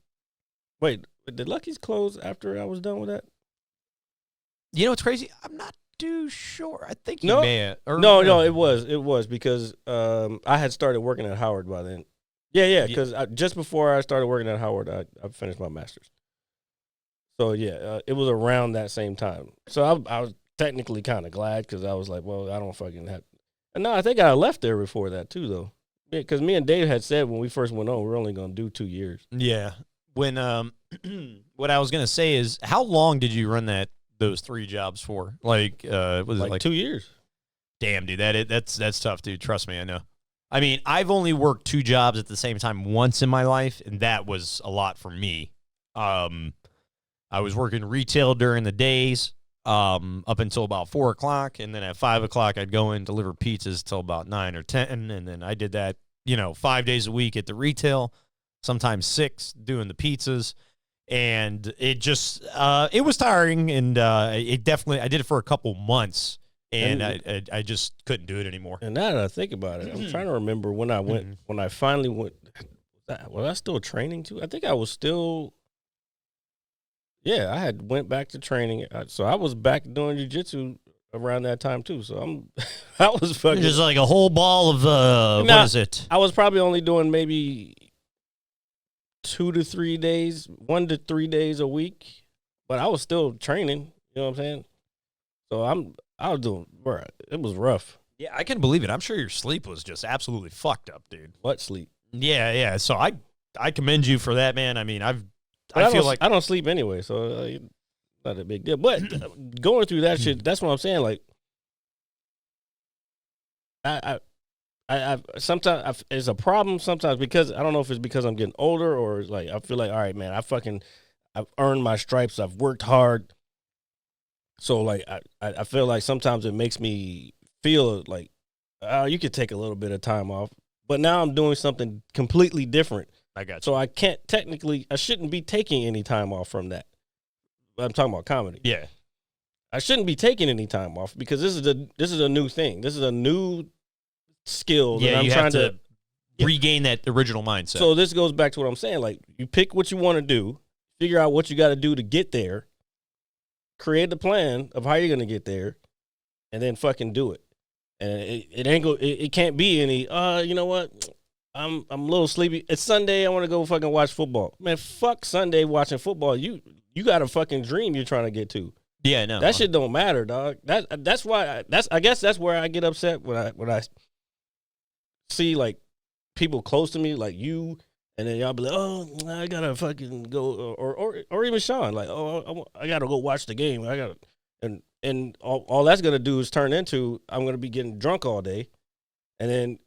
Wait, did Lucky's close after I was done with that? You know what's crazy? I'm not too sure. I think no, may have, no, it was because I had started working at Howard by then. Yeah, because just before I started working at Howard, I finished my master's. So it was around that same time. So I was technically kind of glad because I was like, well, I don't fucking have. And no, I think I left there before that too, though. Yeah, because me and Dave had said when we first went on, we're only going to do 2 years. Yeah. When what I was going to say is, how long did you run those 3 jobs for? Like, was it like 2 years? Damn, dude, that's tough, dude. Trust me, I know. I mean, I've only worked 2 jobs at the same time once in my life, and that was a lot for me. I was working retail during the days, up until about 4 o'clock, and then at 5 o'clock I'd go in, deliver pizzas till about 9 or 10, and then I did that, 5 days a week at the retail, sometimes 6 doing the pizzas, and it just it was tiring, and I did it for a couple months, and I just couldn't do it anymore. And now that I think about it, I'm trying to remember when I went, when I finally went. Was I still training too? I think I was still. Yeah, I had went back to training, so I was back doing jiu-jitsu around that time too. So I was fucking Just like a whole ball of what is it? I was probably only doing maybe 2 to 3 days, 1 to 3 days a week, but I was still training. You know what I'm saying? So I was doing, bro. It was rough. Yeah, I can believe it. I'm sure your sleep was just absolutely fucked up, dude. What sleep? Yeah. So I commend you for that, man. I mean, I feel like I don't sleep anyway, so not a big deal. But going through that shit, that's what I'm saying. Like, I sometimes it's a problem sometimes because I don't know if it's because I'm getting older or it's like I feel like, all right, man, I've earned my stripes. I've worked hard. So like I feel like sometimes it makes me feel like you could take a little bit of time off, but now I'm doing something completely different. I got you. So I shouldn't be taking any time off from that. I'm talking about comedy. Yeah. I shouldn't be taking any time off because this is a new thing. This is a new skill that I'm you trying have to regain that original mindset. So this goes back to what I'm saying. Like, you pick what you want to do, figure out what you got to do to get there, create the plan of how you're going to get there, and then fucking do it. And it can't be any, you know what? I'm a little sleepy. It's Sunday. I want to go fucking watch football. Man, fuck Sunday watching football. You got a fucking dream you're trying to get to. Yeah, no. That shit don't matter, dog. That's why I guess that's where I get upset when I see like people close to me like you, and then y'all be like, oh, I gotta fucking go, or even Sean, like, oh, I gotta go watch the game. I gotta, and all that's gonna do is turn into I'm gonna be getting drunk all day, and then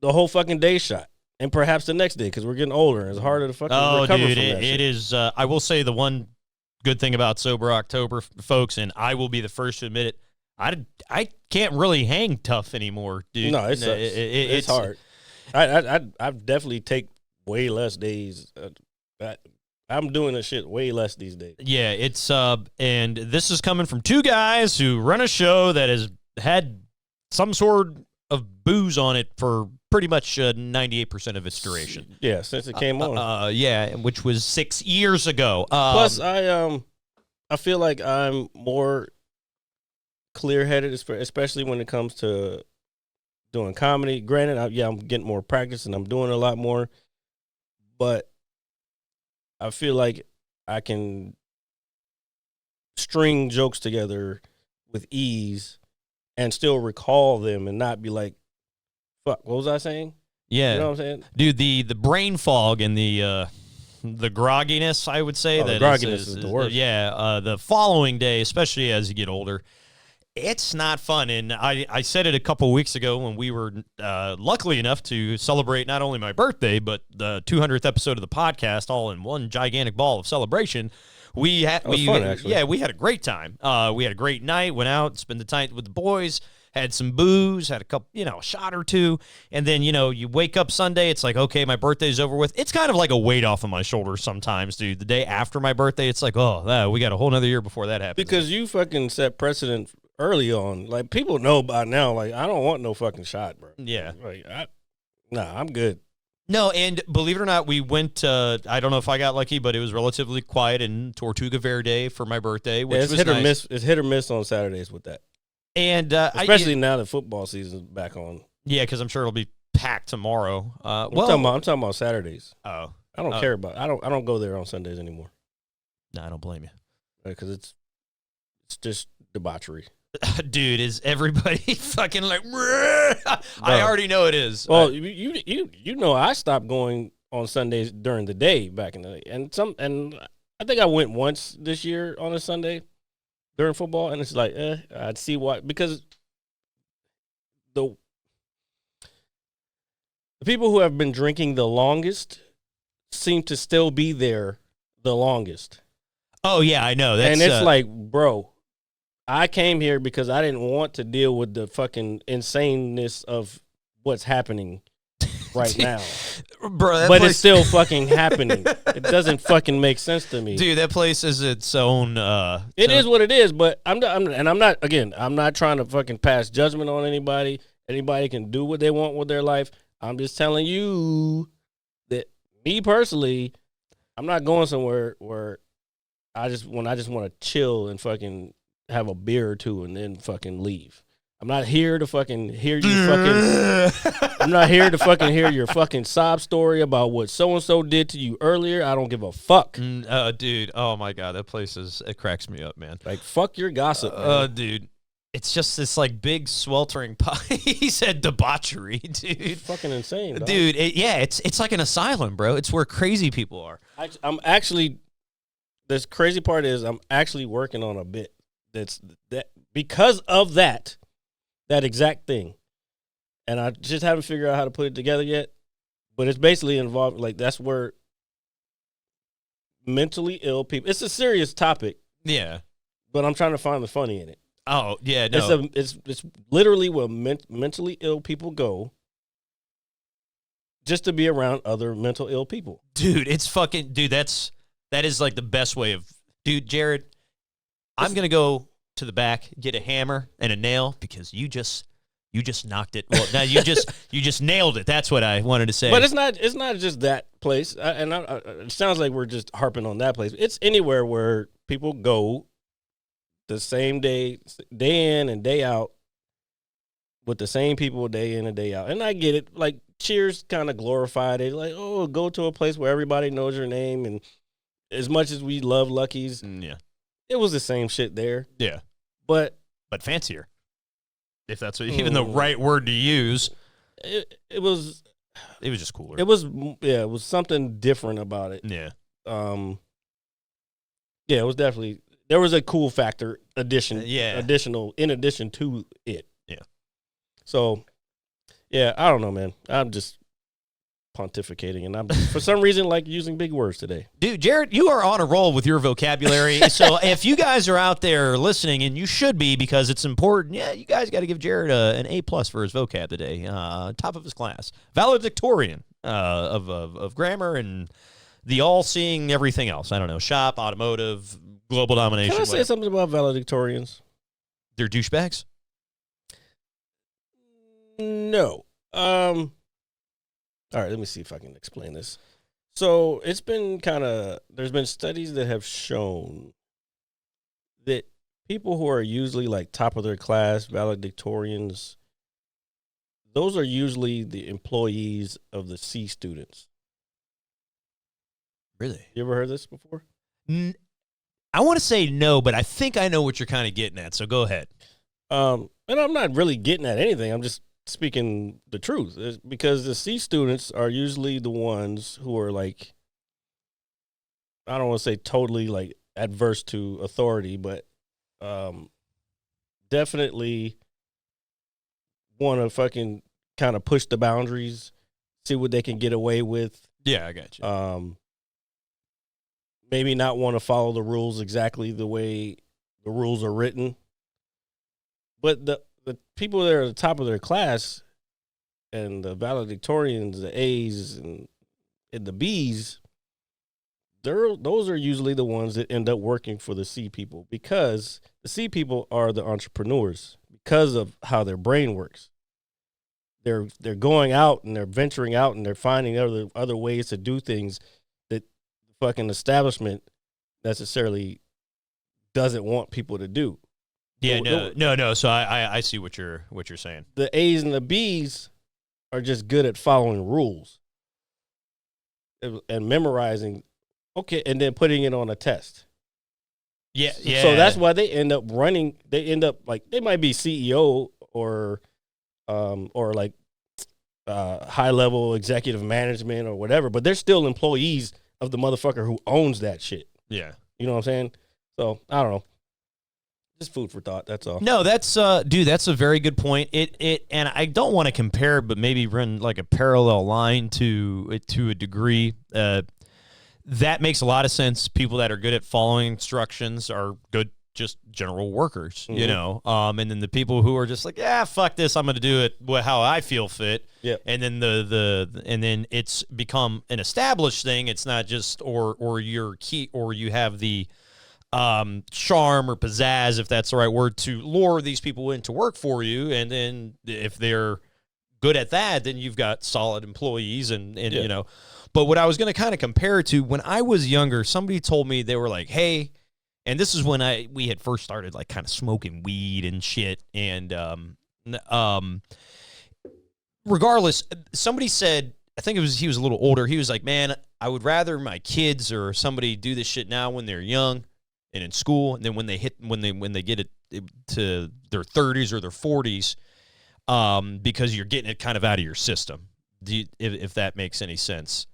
the whole fucking day shot, and perhaps the next day because we're getting older and it's harder to fucking recover dude, from that shit. It is. I will say the one good thing about Sober October, folks, and I will be the first to admit it. I can't really hang tough anymore, dude. No, it's hard. I definitely take way less days. I'm doing this shit way less these days. Yeah, it's and this is coming from two guys who run a show that has had some sort of booze on it for pretty much 98% of its duration. Yeah, since it came on. Yeah, which was 6 years ago. Plus, I feel like I'm more clear-headed, especially when it comes to doing comedy. Granted, I'm getting more practice and I'm doing a lot more, but I feel like I can string jokes together with ease and still recall them and not be like, fuck, what was I saying? Yeah. You know what I'm saying? Dude, the brain fog and the grogginess, I would say. The grogginess is the worst. The following day, especially as you get older, it's not fun. And I said it a couple of weeks ago when we were luckily enough to celebrate not only my birthday, but the 200th episode of the podcast all in one gigantic ball of celebration. We had fun, actually. Yeah, we had a great time. We had a great night, went out, spent the time with the boys, had some booze, had a couple, a shot or two, and then, you wake up Sunday, it's like, okay, my birthday's over with. It's kind of like a weight off of my shoulders sometimes, dude. The day after my birthday, it's like, we got a whole nother year before that happens. Because you fucking set precedent early on. Like, people know by now, like, I don't want no fucking shot, bro. Yeah. Like, I'm good. No, and believe it or not, we went, I don't know if I got lucky, but it was relatively quiet in Tortuga Verde for my birthday, which was nice. Miss. It's hit or miss on Saturdays with that. And especially now that football season's back on. Yeah, because I'm sure it'll be packed tomorrow. I'm talking about Saturdays. Oh. I don't care about I don't go there on Sundays anymore. No, I don't blame you. Because it's just debauchery. Dude, is everybody fucking like, I already know it is. Well, you know I stopped going on Sundays during the day back in the day. And I think I went once this year on a Sunday during football, and it's like, I'd see why, because the people who have been drinking the longest seem to still be there the longest. Oh, yeah, I know. That's, and it's like, bro, I came here because I didn't want to deal with the fucking insaneness of what's happening right now. Bro, that But place, it's still fucking happening. It doesn't fucking make sense to me. dude, that place is its own. It is what it is, but I'm not trying to fucking pass judgment on anybody. Anybody can do what they want with their life. I'm just telling you that me personally, I'm not going somewhere where I just want to chill and fucking have a beer or two and then fucking leave. I'm not here to fucking hear you fucking. I'm not here to fucking hear your fucking sob story about what so and so did to you earlier. I don't give a fuck. Dude, oh my god, that place it cracks me up, man. Like fuck your gossip, man. Dude, it's just this like big sweltering he said debauchery, dude. It's fucking insane, dog. Dude. It's like an asylum, bro. It's where crazy people are. I'm actually. This crazy part is I'm actually working on a bit that because of that exact thing, and I just haven't figured out how to put it together yet. But it's basically involved, like that's where mentally ill people. It's a serious topic, Yeah. but I'm trying to find the funny in it. Oh yeah, no. It's literally where mentally ill people go, just to be around other mental ill people. Dude, it's fucking dude. That is like the best way of, dude, Jared. I'm gonna go to the back, get a hammer and a nail because you just knocked it. Well, now you just nailed it. That's what I wanted to say. But it's not just that place, it sounds like we're just harping on that place. It's anywhere where people go the same day in and day out with the same people day in and day out. And I get it. Like Cheers kind of glorified it. Like, oh, go to a place where everybody knows your name. And as much as we love Lucky's, yeah, it was the same shit there. Yeah, but fancier, if that's even the right word to use. It was just cooler. It was something different about it. Yeah. Yeah, it was definitely, there was a cool factor additional in addition to it. Yeah. So, yeah, I don't know, man. I'm just pontificating, and I'm for some reason like using big words today. Dude, Jared, you are on a roll with your vocabulary. So if you guys are out there listening, and you should be because it's important, yeah, you guys got to give Jared an A+ for his vocab today. Top of his class, valedictorian of grammar and the all-seeing everything else. I don't know, shop, automotive, global domination. Can I say something about valedictorians? They're douchebags? No. All right, let me see if I can explain this. So it's been there's been studies that have shown that people who are usually like top of their class, valedictorians, those are usually the employees of the C students. Really? You ever heard this before? I want to say no, but I think I know what you're kind of getting at, so go ahead. And I'm not really getting at anything. I'm just speaking the truth, because the C students are usually the ones who are like, I don't want to say totally like adverse to authority, but definitely want to fucking kind of push the boundaries, see what they can get away with. Yeah, I got you. Maybe not want to follow the rules exactly the way the rules are written, but the people that are at the top of their class and the valedictorians, the A's and the B's, those are usually the ones that end up working for the C people, because the C people are the entrepreneurs because of how their brain works. They're going out and they're venturing out and they're finding other ways to do things that the fucking establishment necessarily doesn't want people to do. Yeah, no. So I see what you're saying. The A's and the B's are just good at following rules and memorizing. Okay, and then putting it on a test. Yeah. So that's why they end up running. They end up like, they might be CEO or like high level executive management or whatever, but they're still employees of the motherfucker who owns that shit. Yeah. You know what I'm saying? So I don't know. Just food for thought. That's all. No, that's dude, that's a very good point. It and I don't want to compare, but maybe run like a parallel line to a degree. That makes a lot of sense. People that are good at following instructions are good just general workers, you know, and then the people who are just like, yeah, fuck this, I'm going to do it how I feel fit. Yeah. And then and then it's become an established thing. It's not just or you're key or you have the charm or pizzazz, if that's the right word, to lure these people in to work for you. And then if they're good at that, then you've got solid employees and you know. But what I was going to kind of compare it to, when I was younger, somebody told me, they were like, hey, and this is when we had first started like kind of smoking weed and shit. And regardless, somebody said, I think he was a little older. He was like, man, I would rather my kids or somebody do this shit now when they're young and in school, and then when they get it to their 30s or their 40s, because you're getting it kind of out of your system. If that makes any sense.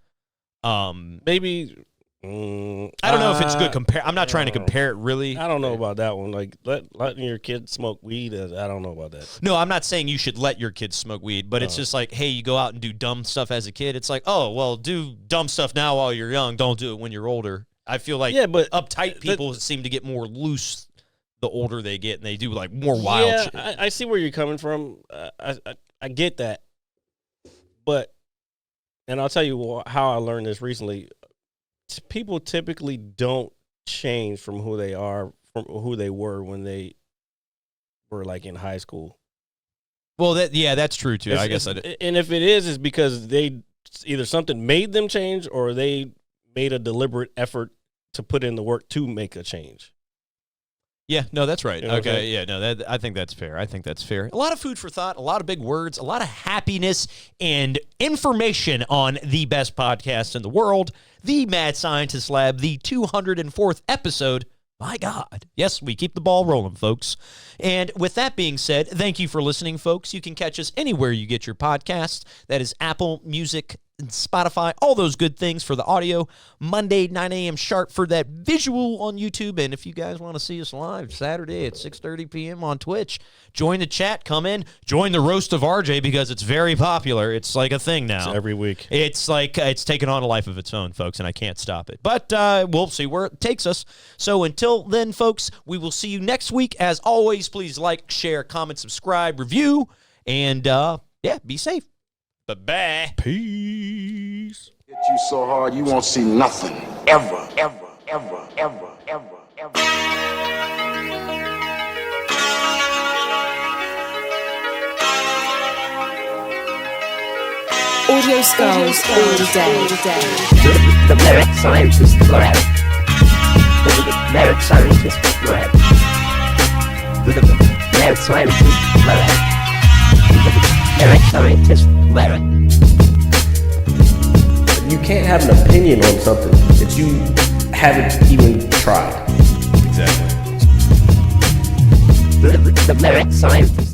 Maybe I don't know if it's good compare. I'm not trying to compare it really. I don't know about that one. Like letting your kids smoke weed, I don't know about that. No, I'm not saying you should let your kids smoke weed, but it's just like, hey, you go out and do dumb stuff as a kid. It's like, oh, well, do dumb stuff now while you're young. Don't do it when you're older. I feel like but uptight people seem to get more loose the older they get, and they do like more wild shit. I see where you're coming from. I get that, but and I'll tell you how I learned this recently. People typically don't change from who they are, from who they were when they were like in high school. Well, that's true too. I guess and if it is, it's because they either something made them change or they made a deliberate effort to put in the work to make a change. Yeah, no, that's right. You know okay, yeah, no, I think that's fair. A lot of food for thought, a lot of big words, a lot of happiness and information on the best podcast in the world, the Mad Scientist Lab, the 204th episode. My God. Yes, we keep the ball rolling, folks. And with that being said, thank you for listening, folks. You can catch us anywhere you get your podcasts. That is Apple Music, Spotify, all those good things for the audio. Monday, 9 a.m. sharp for that visual on YouTube. And if you guys want to see us live, Saturday at 6:30 p.m. on Twitch, join the chat, come in, join the Roast of RJ because it's very popular. It's like a thing now. It's every week. It's like it's taken on a life of its own, folks, and I can't stop it. But we'll see where it takes us. So until then, folks, we will see you next week. As always, please like, share, comment, subscribe, review, and be safe. Bye-bye. Peace. Hit you so hard you won't see nothing. Ever, ever, ever, ever, ever, ever. Audio Skulls all day. The merit scientist lab. The merit scientist lab. The merit scientist lab. Merit scientist lab. You can't have an opinion on something that you haven't even tried. Exactly. The merit scientist